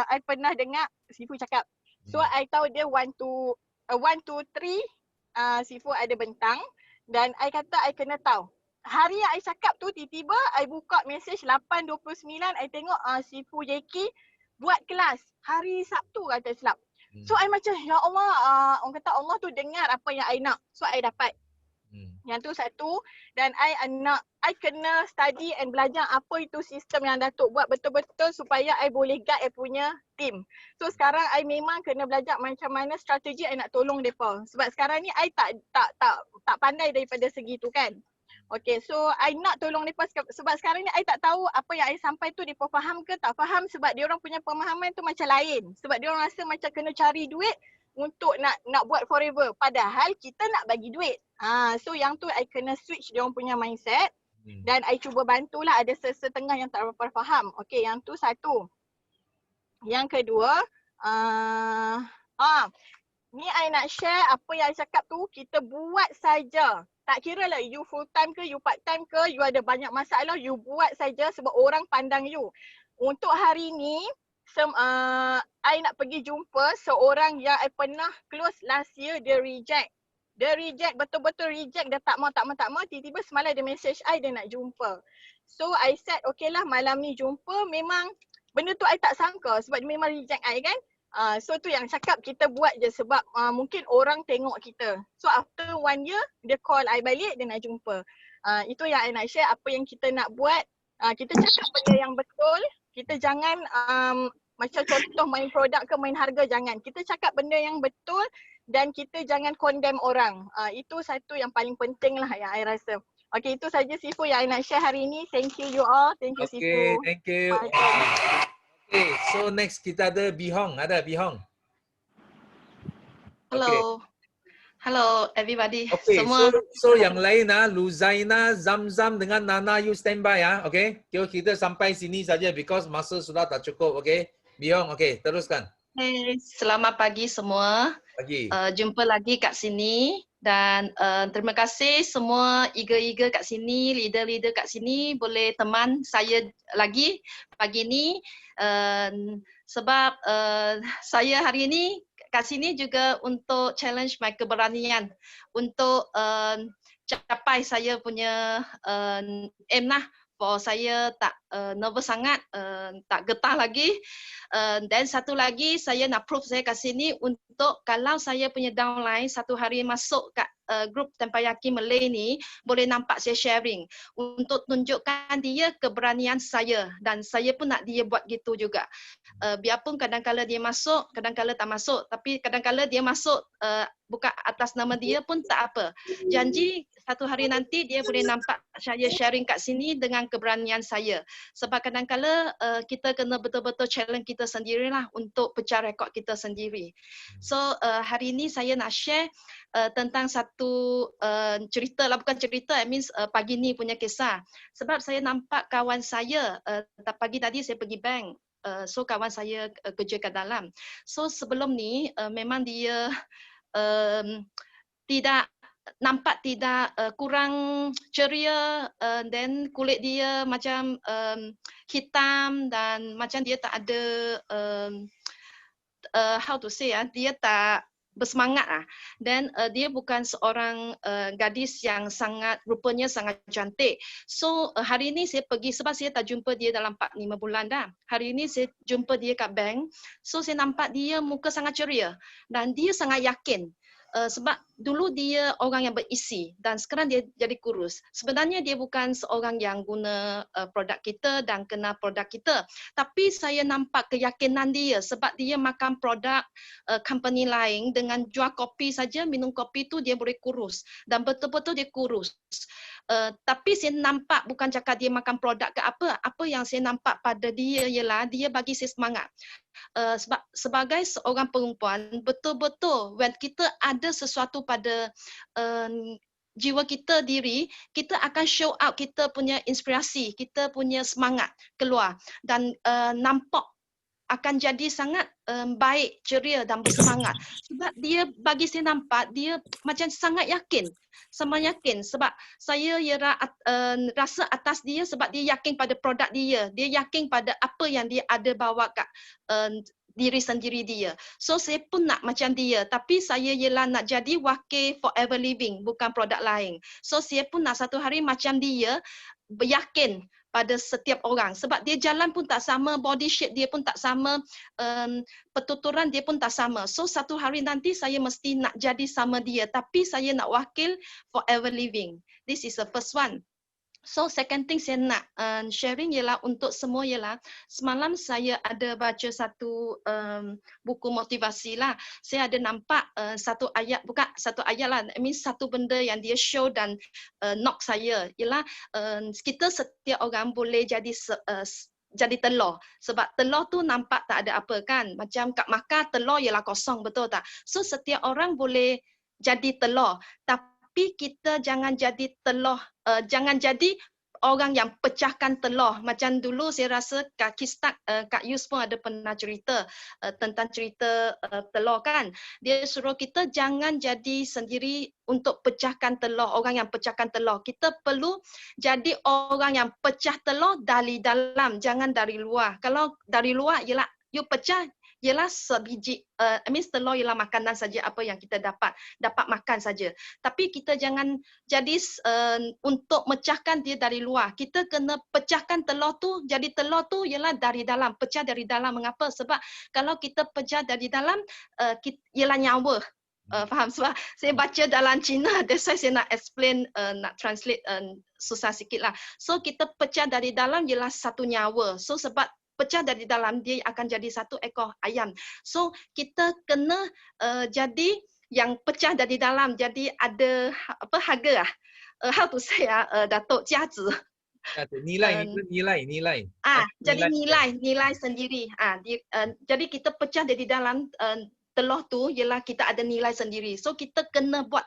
I pernah dengar Sifu cakap. So I tahu dia 1 to 3, Sifu ada bentang. Dan I kata I kena tahu. Hari yang I cakap tu tiba-tiba I buka message 8.29, I tengok Sifu JK buat kelas hari Sabtu kata silap. So I macam ya Allah, orang kata Allah tu dengar apa yang I nak. So I dapat. Yang tu satu. Dan I kena study and belajar apa itu sistem yang Datuk buat betul-betul supaya I boleh guide I punya team. So sekarang I memang kena belajar macam mana strategi I nak tolong mereka. Sebab sekarang ni I tak pandai daripada segi tu kan. Okay, so I nak tolong mereka sebab sekarang ni I tak tahu apa yang I sampai tu mereka faham ke tak faham sebab diorang punya pemahaman tu macam lain. Sebab diorang rasa macam kena cari duit untuk nak buat Forever. Padahal kita nak bagi duit. So yang tu I kena switch diorang punya mindset dan I cuba bantulah ada setengah yang tak berapa faham. Okay, yang tu satu. Yang kedua, ni I nak share apa yang I cakap tu, kita buat saja. Tak kira lah you full time ke, you part time ke, you ada banyak masalah, you buat saja sebab orang pandang you. Untuk hari ni, I nak pergi jumpa seorang yang I pernah close last year, dia reject. Dia reject, betul-betul reject, dia tak mau. Tiba-tiba semalam dia message I, dia nak jumpa. So I said, okay lah malam ni jumpa, memang benda tu I tak sangka sebab dia memang reject I kan. So tu yang cakap kita buat je sebab mungkin orang tengok kita. So after 1 year, dia call I balik, dia nak jumpa. Itu yang I nak share apa yang kita nak buat. Kita cakap benda yang betul, kita jangan macam contoh main produk ke main harga, jangan. Kita cakap benda yang betul dan kita jangan condemn orang. Itu satu yang paling penting lah yang I rasa. Okay, itu saja Sifu yang I nak share hari ini. Thank you you all. Thank you Sifu. Okay, thank you. Okay, so next kita ada Bihong. Ada Bihong. Hello. Okay. Hello everybody. Okay, semua. So yang lain Luzaina, Zamzam dengan Nana you standby okay? Kita sampai sini saja because masa sudah tak cukup, okay? Bihong, okay, teruskan. Hey, selamat pagi semua. Pagi. Jumpa lagi kat sini dan terima kasih semua eager kat sini, leader-leader kat sini boleh teman saya lagi pagi ni sebab saya hari ini kat sini juga untuk challenge my keberanian untuk capai saya punya aim lah. For saya tak nervous sangat, tak getah lagi. Dan satu lagi saya nak proof saya kat sini untuk kalau saya punya downline satu hari masuk kat grup Tempayaki Malay ni boleh nampak saya sharing untuk tunjukkan dia keberanian saya dan saya pun nak dia buat gitu juga. Biarpun kadang-kadang dia masuk, kadang-kadang tak masuk, tapi kadang-kadang dia masuk bukan atas nama dia pun tak apa. Janji satu hari nanti dia boleh nampak saya sharing kat sini dengan keberanian saya. Sebab kadang-kala kita kena betul-betul challenge kita sendirilah untuk pecah rekod kita sendiri. So hari ini saya nak share tentang satu cerita lah, bukan cerita, I mean pagi ni punya kisah. Sebab saya nampak kawan saya, pagi tadi saya pergi bank. So kawan saya kerja kat dalam. So sebelum ni memang dia tidak nampak tidak kurang ceria, then kulit dia macam hitam dan macam dia tak ada how to say dia tak bersemangat lah. Dan dia bukan seorang gadis yang sangat, rupanya sangat cantik. So hari ini saya pergi, sebab saya tak jumpa dia dalam 4-5 bulan dah. Hari ini saya jumpa dia kat bank. So saya nampak dia muka sangat ceria dan dia sangat yakin. Sebab dulu dia orang yang berisi dan sekarang dia jadi kurus. Sebenarnya dia bukan seorang yang guna produk kita dan kenal produk kita. Tapi saya nampak keyakinan dia sebab dia makan produk company lain dengan jual kopi saja, minum kopi tu dia boleh kurus. Dan betul-betul dia kurus. Tapi saya nampak bukan cakap dia makan produk ke apa. Apa yang saya nampak pada dia ialah dia bagi saya semangat. Sebab sebagai seorang perempuan, betul-betul when kita ada sesuatu pada jiwa kita diri, kita akan show out kita punya inspirasi, kita punya semangat keluar dan nampak akan jadi sangat baik, ceria dan bersemangat. Sebab dia bagi saya nampak dia macam sangat yakin. Sama yakin sebab saya rasa atas dia sebab dia yakin pada produk dia. Dia yakin pada apa yang dia ada bawa kat diri sendiri dia. So saya pun nak macam dia, tapi saya ialah nak jadi wakil Forever Living, bukan produk lain. So saya pun nak satu hari macam dia, yakin pada setiap orang sebab dia jalan pun tak sama, body shape dia pun tak sama, pertuturan dia pun tak sama. So satu hari nanti saya mesti nak jadi sama dia, tapi saya nak wakil Forever Living. This is the first one. So second thing saya nak sharing ialah untuk semua ialah semalam saya ada baca satu buku motivasi lah. Saya ada nampak satu ayat, bukan satu ayat lah, I mean satu benda yang dia show dan knock saya ialah kita setiap orang boleh jadi telur. Sebab telur tu nampak tak ada apa kan. Macam kat makan telur ialah kosong, betul tak? So setiap orang boleh jadi telur. Tapi kita jangan jadi telur, jangan jadi orang yang pecahkan telur. Macam dulu saya rasa Kak Kistak, Kak Yus pun ada pernah cerita tentang cerita telur kan. Dia suruh kita jangan jadi sendiri untuk pecahkan telur, orang yang pecahkan telur. Kita perlu jadi orang yang pecah telur dari dalam, jangan dari luar. Kalau dari luar ialah you pecah, ialah sebiji, I mean telur ialah makanan saja apa yang kita dapat makan saja. Tapi kita jangan jadi untuk mecahkan dia dari luar. Kita kena pecahkan telur tu, jadi telur tu ialah dari dalam, pecah dari dalam. Mengapa? Sebab kalau kita pecah dari dalam, ialah nyawa. Faham? Sebab saya baca dalam Cina, that's why saya nak explain, nak translate susah sikit lah. So kita pecah dari dalam ialah satu nyawa. So sebab pecah dari dalam dia akan jadi satu ekor ayam. So kita kena jadi yang pecah dari dalam, jadi ada apa harga how to say Datuk Jiazi. Nilai. Jadi nilai sendiri. Jadi kita pecah dari dalam telur tu ialah kita ada nilai sendiri. So kita kena buat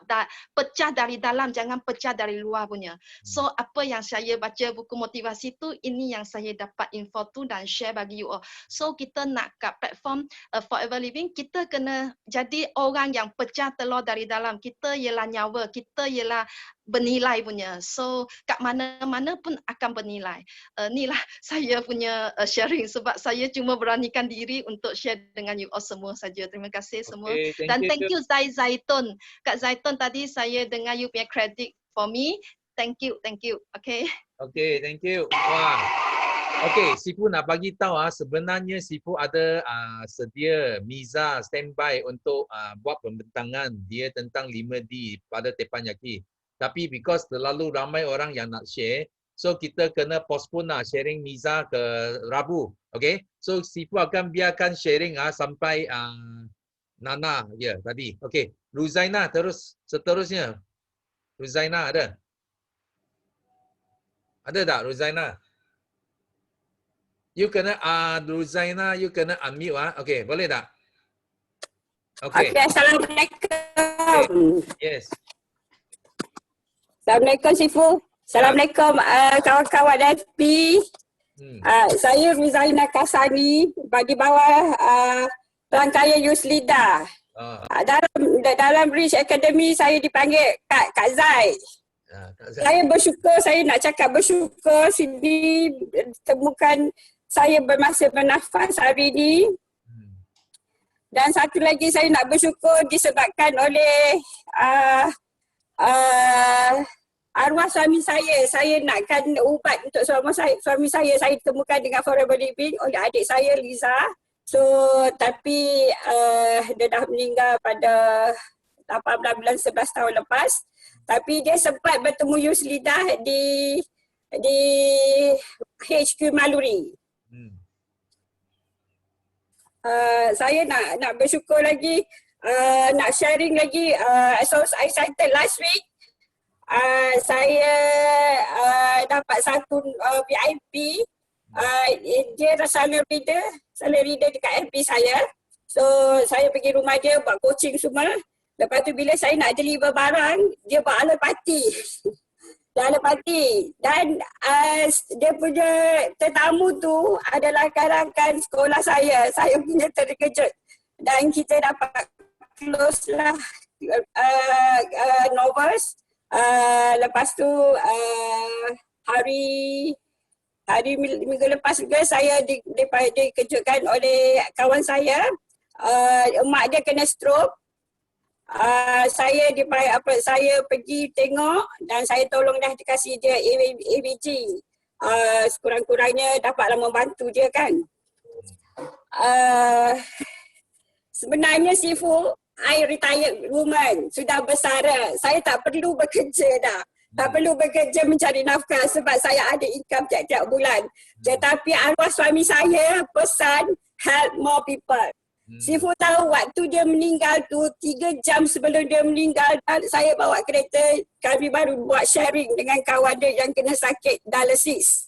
pecah dari dalam, jangan pecah dari luar punya. So apa yang saya baca buku motivasi tu, ini yang saya dapat info tu dan share bagi you all. So kita nak kat platform Forever Living, kita kena jadi orang yang pecah telur dari dalam. Kita ialah nyawa, kita ialah bernilai punya. So kat mana-mana pun akan bernilai. Inilah saya punya sharing sebab saya cuma beranikan diri untuk share dengan you all semua saja. Terima kasih semua. Dan thank you Zaitun. Kak Zaitun tadi saya dengar you punya credit for me. Thank you. Okay. Okay, thank you. Wah. Okay, Sifu nak bagi tahu sebenarnya Sifu ada sedia Miza standby untuk buat pembentangan dia tentang 5D pada Teppanyaki. Tapi because terlalu ramai orang yang nak share, so kita kena postpone sharing Miza ke Rabu. Okay, so Sifu akan biarkan sharing sampai Nana, ya tadi. Okey, Ruzaina terus seterusnya. Ruzaina ada? Ada tak Ruzaina? You kena Ruzaina, you kena unmute Okey, boleh tak? Okey. Okey, Assalamualaikum. Yes. Assalamualaikum Sifu. Assalamualaikum kawan-kawan FP. Saya Ruzaina Kasani bagi bawah rangkaian Youth Leader. Dalam Bridge Academy saya dipanggil Kak Zai. Saya bersyukur, saya nak cakap bersyukur sini temukan saya bermasa bernafas hari ini. Dan satu lagi saya nak bersyukur disebabkan oleh arwah suami saya. Saya nakkan ubat untuk suami saya. Saya temukan dengan Forever Living oleh adik saya Liza. So tapi dia dah meninggal pada 18 bulan 11 tahun lepas. Tapi dia sempat bertemu Youth Leader di HQ Maluri. Saya nak bersyukur lagi, nak sharing lagi. So I cited last week, saya dapat satu VIP. Dia salary reader dekat FB saya. So saya pergi rumah dia buat coaching semua. Lepas tu bila saya nak deliver barang, dia buat alert party. Dia alert party. Dan dia punya tetamu tu adalah karangan sekolah saya. Saya punya terkejut. Dan kita dapat close lah novels. Lepas tu hari minggu lepas juga saya dikejutkan oleh kawan saya. Mak dia kena stroke. Saya pergi tengok dan saya tolong dah dikasih dia ABG. Sekurang-kurangnya dapatlah membantu dia kan. Sebenarnya Sifu, I retired woman, sudah bersara. Saya tak perlu bekerja dah. Tak perlu bekerja mencari nafkah sebab saya ada income tiap-tiap bulan. Tetapi arwah suami saya pesan help more people. Sifu tahu waktu dia meninggal tu 3 jam sebelum dia meninggal, saya bawa kereta, kami baru buat sharing dengan kawan dia yang kena sakit dialysis.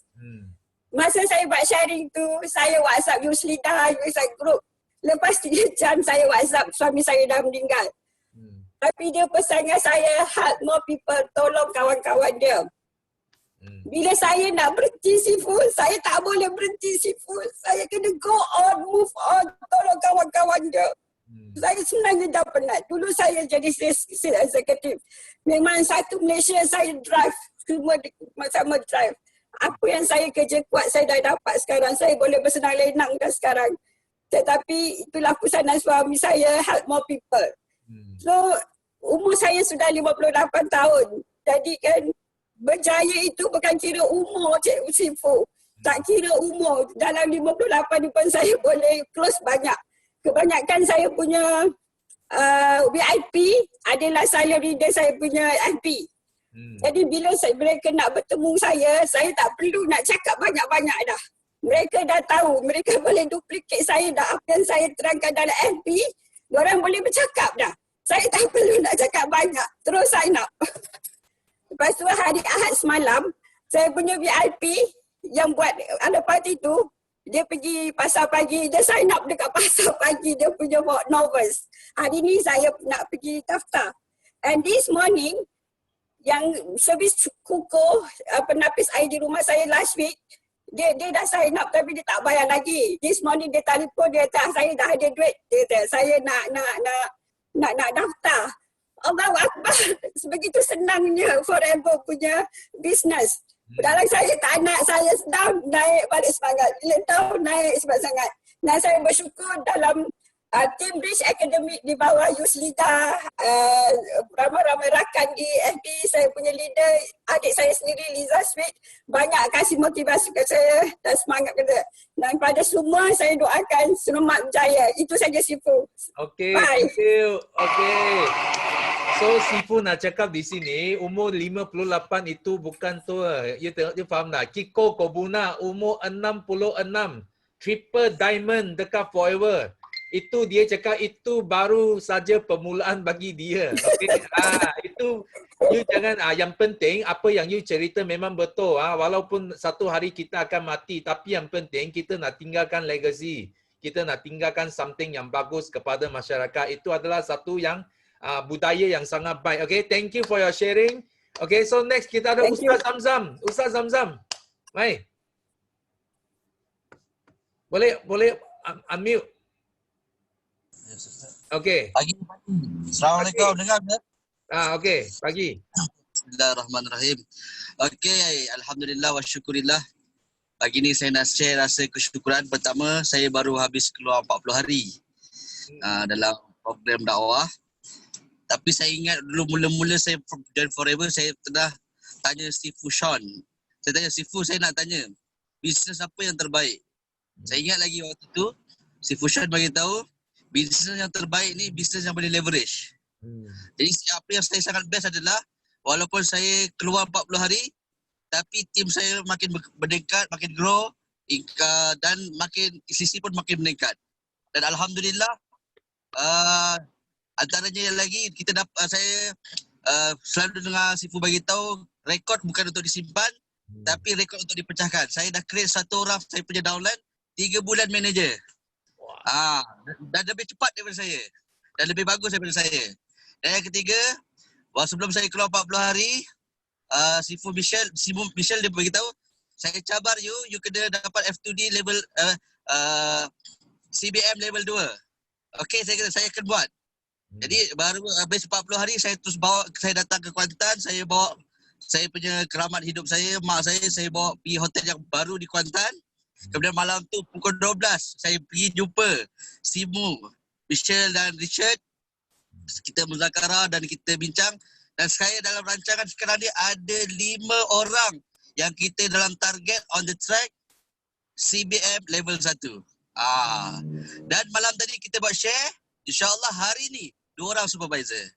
Masa saya buat sharing tu, saya WhatsApp Youth Leader, WhatsApp group. Lepas 3 jam saya WhatsApp suami saya dah meninggal. Tapi dia pesan dengan saya, help more people, tolong kawan-kawan dia. Bila saya nak berhenti Sifu, saya tak boleh berhenti Sifu. Saya kena go on, move on, tolong kawan-kawan dia. Saya sebenarnya dah penat. Dulu saya jadi sales executive. Memang satu Malaysia saya drive, semua sama drive. Apa yang saya kerja kuat saya dah dapat sekarang. Saya boleh bersenang lenang dah sekarang. Tetapi itulah pesanan suami saya, help more people. So umur saya sudah 58 tahun. Jadi kan berjaya itu bukan kira umur Cikgu Sifu. Tak kira umur. Dalam 58 ni pun saya boleh close banyak. Kebanyakan saya punya VIP adalah salary dia saya punya IP. Jadi bila mereka nak bertemu saya tak perlu nak cakap banyak-banyak dah. Mereka dah tahu, mereka boleh duplicate saya dah. Apa yang saya terangkan dalam FB, diorang boleh bercakap dah. Saya tak perlu nak cakap banyak, terus sign up. Lepas tu hari Ahad semalam, saya punya VIP yang buat alert party tu, dia pergi pasar pagi, dia sign up dekat pasar pagi, dia punya bawa novels. Hari ni saya nak pergi daftar. And this morning, yang servis kukuh penapis air di rumah saya last week, dia dah sign up tapi dia tak bayar lagi. This morning dia telefon, dia kata saya dah ada duit. Dia kata saya nak daftar. Allahu Akbar. Sebegitu senangnya Forever punya business. Dalam saya tak nak, saya down, naik balik semangat. Bila down, naik sangat. Dan saya bersyukur dalam Team Bridge Academy di bawah Youth Leader, ramai-ramai rakan di FB, saya punya leader, adik saya sendiri Liza Sweet, banyak kasih motivasi ke saya dan semangat ke saya. Dan pada semua saya doakan selamat berjaya. Itu saja Sifu. Okay, thank you. Okay. So Sifu nak cakap di sini, umur 58 itu bukan tua. You faham tak? Kiko Kobuna umur 66. Triple Diamond dekat Forever. itu dia cakap itu baru saja permulaan bagi dia. Okey. Itu you jangan yang penting apa yang you cerita memang betul. Walaupun satu hari kita akan mati, tapi yang penting kita nak tinggalkan legacy. Kita nak tinggalkan something yang bagus kepada masyarakat. Itu adalah satu yang budaya yang sangat baik. Okay, thank you for your sharing. Okay, so next kita ada Ustaz Zamzam. Ustaz Zamzam. Mai. Boleh unmute. Okay. Pagi. Assalamualaikum. Dengar tak? Okay. Pagi. Bismillahirrahmanirrahim. Okay. Alhamdulillah wa syukurillah. Pagi ni saya nak share rasa kesyukuran. Pertama, saya baru habis keluar 40 hari dalam program dakwah. Tapi saya ingat dulu mula-mula saya join Forever, saya pernah tanya Sifu Sean. Saya tanya Sifu, saya nak tanya, bisnes apa yang terbaik? Saya ingat lagi waktu tu, Sifu Sean bagi tahu, bisnes yang terbaik ni bisnes yang boleh leverage. Jadi apa yang saya sangat best adalah, walaupun saya keluar 40 hari, tapi tim saya makin meningkat, makin grow, dan makin sisi pun makin meningkat. Dan alhamdulillah, antaranya yang lagi kita dapat, saya selalu dengar Sifu bagi tahu, rekod bukan untuk disimpan, tapi rekod untuk dipecahkan. Saya dah create satu orang saya punya downline 3 bulan manager. Dan lebih cepat daripada saya. Dan lebih bagus daripada saya. Dan yang ketiga, sebelum saya keluar 40 hari, Sifu Michelle dia beritahu, saya cabar you kena dapat F2D level CBM level 2. Okey, saya akan buat. Jadi baru habis 40 hari saya terus saya datang ke Kuantan, saya bawa saya punya keramat hidup saya, mak saya bawa pergi hotel yang baru di Kuantan. Kemudian malam tu pukul 12 saya pergi jumpa Simu, Michelle dan Richard. Kita muzakarah dan kita bincang. Dan saya dalam rancangan sekarang ni ada 5 orang yang kita dalam target on the track CBM level 1. Dan malam tadi kita buat share, insyaAllah hari ni 2 orang supervisor.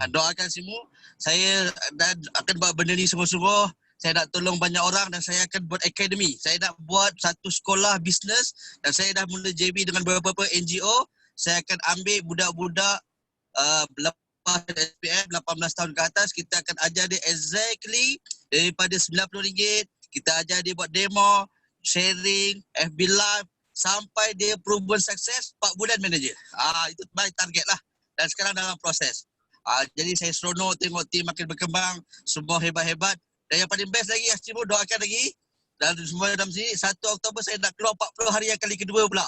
Doakan semua, saya akan buat benda ni sungguh-sungguh. Saya nak tolong banyak orang dan saya akan buat akademi. Saya nak buat satu sekolah bisnes dan saya dah mula JB dengan beberapa NGO. Saya akan ambil budak-budak lepas SPM 18 tahun ke atas, kita akan ajar dia exactly daripada RM90, kita ajar dia buat demo, sharing, FB Live, sampai dia proven sukses 4 bulan manager. Itu my target lah. Dan sekarang dalam proses. Jadi saya seronok tengok tim makin berkembang, semua hebat-hebat. Dan yang paling best lagi, Asimu doakan lagi. Dan semua dalam sini, 1 Oktober saya nak keluar 40 hari yang kali kedua pula.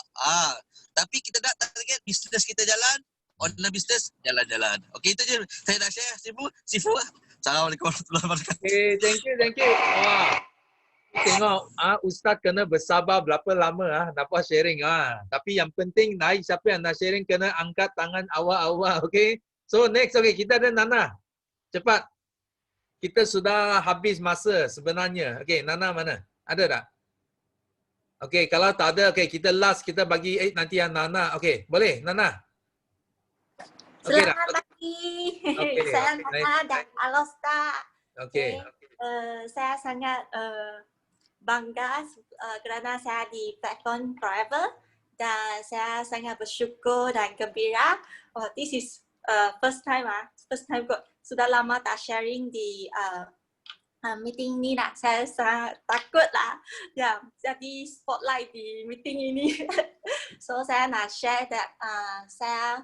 Tapi kita nak target bisnes kita jalan, online bisnes jalan-jalan. Okey, itu je saya nak share. Sifu. Assalamualaikum warahmatullahi wabarakatuh. Okay, thank you. Tengok Ustaz kena bersabar berapa lama dapat sharing. Tapi yang penting naik siapa yang nak sharing kena angkat tangan awal-awal. Okay. So next, kita ada Nana. Cepat. Kita sudah habis masa sebenarnya. Okay, Nana mana? Ada tak? Okay, kalau tak ada, kita last, kita bagi nanti yang Nana. Okay, boleh Nana? Okay, selamat pagi. Saya Nana dan Alosta. Okay. Saya sangat bangga kerana saya di platform Forever dan saya sangat bersyukur dan gembira. This is first time kok. Sudah lama tak sharing di meeting ni nak. Saya sangat takut lah jadi spotlight di meeting ini. So saya nak share that saya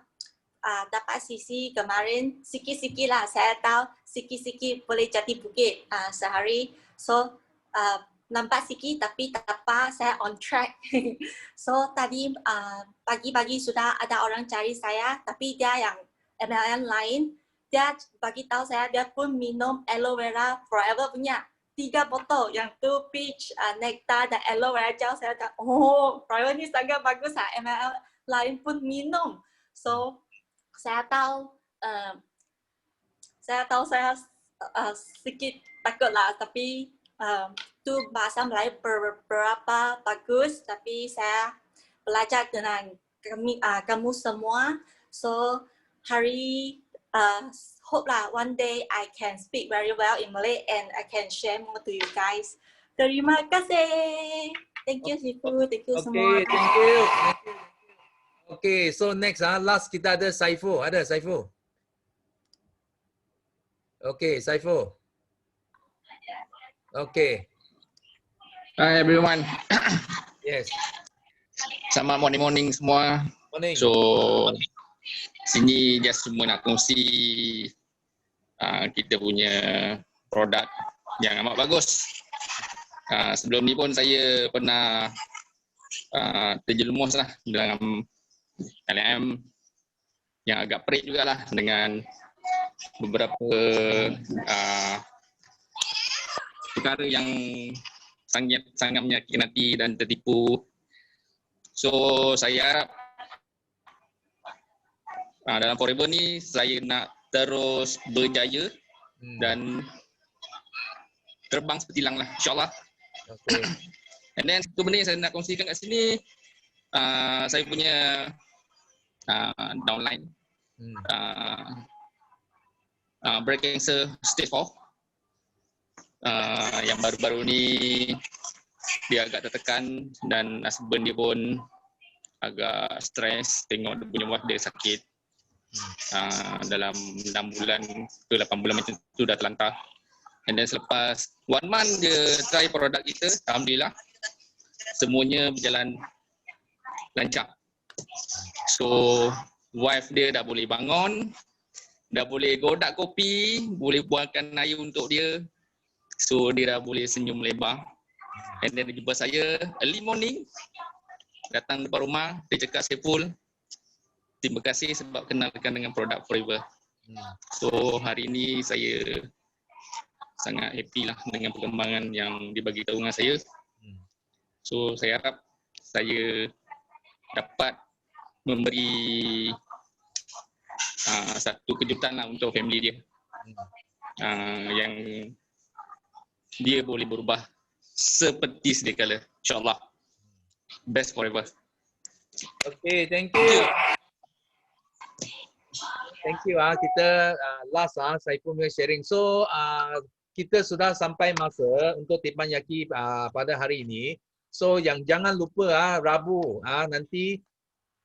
dapat sisi kemarin sikit-sikit lah. Saya tahu sikit-sikit boleh jadi bukit sehari. So nampak sikit tapi tak apa, saya on track. So tadi pagi-pagi sudah ada orang cari saya, tapi dia yang MLM lain. Dia bagi tahu saya dia pun minum aloe vera Forever punya 3 botol, yang tu peach, nectar dan aloe vera gel. Saya dah Forever ni sangat bagus lah. MLM lain pun minum. So saya tahu saya sedikit takut lah, tapi tu bahasa Melayu berapa bagus, tapi saya belajar dengan kamu semua. So hari hope lah one day I can speak very well in Malay and I can share more to you guys. Terima kasih. Thank you Sifu, thank you semua. Thank you. Okay, so next last kita ada Saiful. Ada Saiful? Okay, Saiful. Okay. Hi everyone. Yes. Selamat morning semua. Morning. So sini just cuma nak kongsi kita punya produk yang amat bagus. Sebelum ni pun saya pernah terjerumus lah dalam LM yang agak perik jugalah dengan beberapa perkara yang sangat menyakitkan hati dan tertipu. So saya harap dalam Forever ni saya nak terus berjaya dan terbang seperti lang lah, insyaAllah. Okay. And then satu benda yang saya nak kongsikan kat sini, saya punya downline breast cancer stage 4 yang baru-baru ni dia agak tertekan dan husband dia pun agak stres tengok dia punya wife dia sakit. Dalam 6 bulan ke 8 bulan macam tu dah terlantar. And then selepas 1 month dia try produk kita, alhamdulillah semuanya berjalan lancar. So wife dia dah boleh bangun, dah boleh godak kopi, boleh buatkan air untuk dia. So dia dah boleh senyum lebar. And then dia jumpa saya early morning, datang depan rumah, dia cakap Saiful, terima kasih sebab kenalkan dengan produk Forever. So hari ini saya sangat happy lah dengan perkembangan yang dibagi tahu dengan saya. So saya harap saya dapat memberi satu kejutan lah untuk family dia. Yang dia boleh berubah seperti sedia kala. InsyaAllah. Best forever. Okay, thank you. Thank you. Kita last Saiful punya sharing. So kita sudah sampai masa untuk Tipan Yaki pada hari ini. So yang jangan lupa Rabu nanti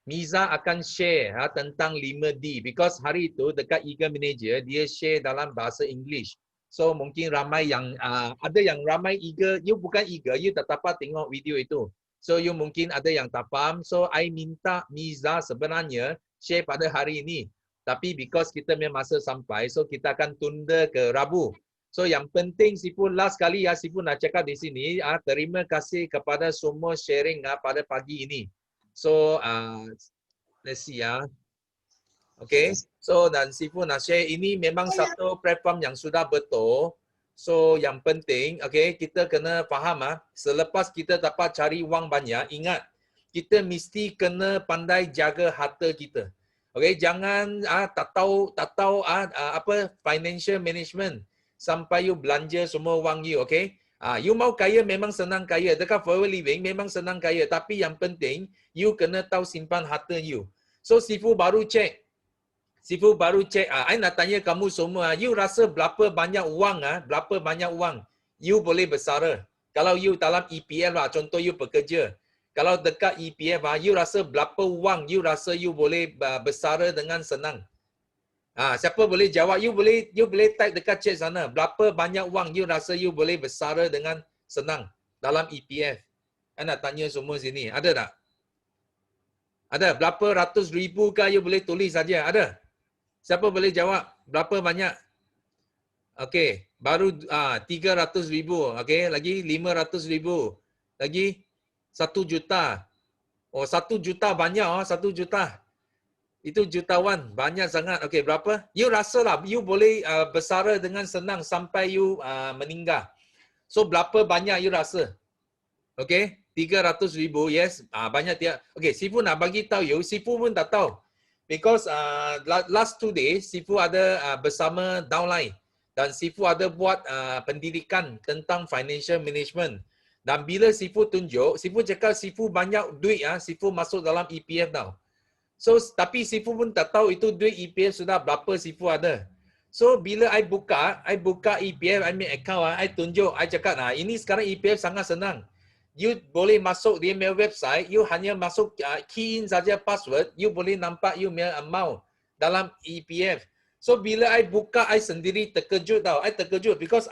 Miza akan share tentang 5D because hari itu dekat Eager Manager dia share dalam bahasa English. So mungkin ramai yang ada yang ramai eager, you bukan eager, you tak dapat tengok video itu. So you mungkin ada yang tak faham. So I minta Miza sebenarnya share pada hari ini. Tapi because kita punya masa sampai, so kita akan tunda ke Rabu. So yang penting Sifu last kali Sifu nak cakap di sini, terima kasih kepada semua sharing pada pagi ini. So let's see Okay, so dan Sifu nak share ini memang satu platform yang sudah betul. So yang penting, okay, kita kena faham selepas kita dapat cari wang banyak, ingat kita mesti kena pandai jaga harta kita. Okay, jangan tak tahu apa financial management sampai you belanja semua wang you, okay? You mau kaya memang senang kaya, dekat Forever Living memang senang kaya, tapi yang penting you kena tahu simpan harta you. So Sifu baru cek. I nak tanya kamu semua, you rasa berapa banyak wang you boleh bersara? Kalau you dalam EPF contoh you bekerja. Kalau dekat EPF you rasa berapa wang you rasa you boleh bersara dengan senang? Siapa boleh jawab? You boleh type dekat chat sana. Berapa banyak wang you rasa you boleh bersara dengan senang dalam EPF? I nak tanya semua sini. Ada tak? Ada. Berapa ratus ribu kah you boleh tulis saja? Ada? Siapa boleh jawab? Berapa banyak? Okey, baru 300,000. Okey, lagi 500,000. Lagi 1 juta. Oh, 1 juta banyak 1 juta. Itu jutawan, banyak sangat. Okey, berapa? You rasa lah you boleh bersara dengan senang sampai you meninggal. So berapa banyak you rasa? Okey, 300,000, yes. Banyak tiap. Okey, Sifu nak bagi tahu you, Sifu pun tak tahu. Because last 2 days, Sifu ada bersama downline. Dan Sifu ada buat pendidikan tentang financial management. Dan bila Sifu tunjuk, Sifu cakap Sifu banyak duit, Sifu masuk dalam EPF tau. So, tapi Sifu pun tak tahu itu duit EPF sudah berapa Sifu ada. So, bila I buka EPF, I make account, I tunjuk, I cakap, ini sekarang EPF sangat senang. you boleh masuk dia punya website, you hanya masuk key in saja password, you boleh nampak you punya amount dalam EPF. So bila I buka, I sendiri terkejut tau. I terkejut because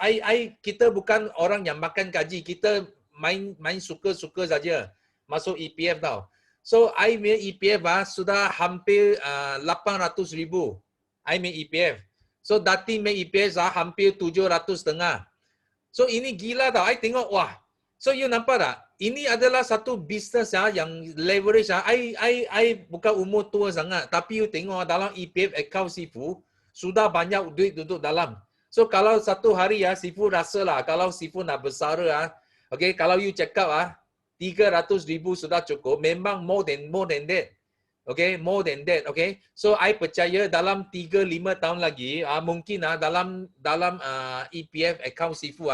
kita bukan orang yang makan gaji, kita main suka-suka saja masuk EPF tau. So I punya EPF sudah hampir 800,000. I punya EPF. So Dati punya EPF hampir 700,500. So ini gila tau. I tengok wah. So you nampak tak? Ini adalah satu bisnes yang leverage. I bukan umur tua sangat, tapi you tengok dalam EPF account Sifu sudah banyak duit duduk dalam. So kalau satu hari Sifu rasa lah kalau Sifu nak bersara okay, kalau you cakap 300,000 sudah cukup, memang more than that. Okay, more than that. Okay, so I percaya dalam 3-5 tahun lagi mungkin dalam EPF account Sifu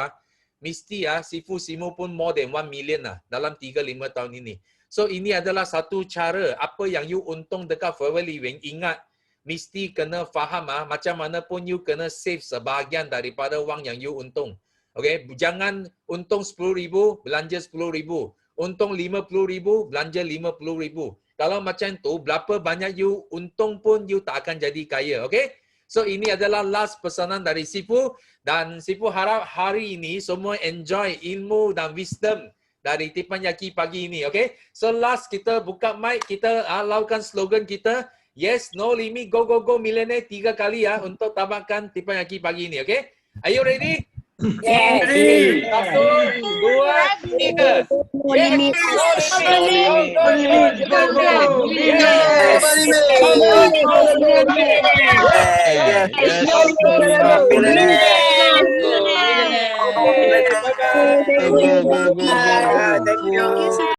mesti Sifu Simu pun more than 1 million dalam 3-5 tahun ini. So ini adalah satu cara apa yang you untung dekat Forever Living. Ingat, mesti kena faham macam mana pun you kena save sebahagian daripada wang yang you untung. Okay, jangan untung 10,000 belanja 10,000. Untung 50,000 belanja 50,000. Kalau macam tu, berapa banyak you untung pun you tak akan jadi kaya. Okay? So ini adalah last pesanan dari Sifu, dan Sifu harap hari ini semua enjoy ilmu dan wisdom dari Teppanyaki pagi ini. Okay? So last kita buka mic, kita lakukan slogan kita. Yes, no limit, go, go, go, millionaire 3 kali untuk tamatkan Teppanyaki pagi ini. Okay? Are you ready? Yes. 1, 2, 3. Yes, Thank you.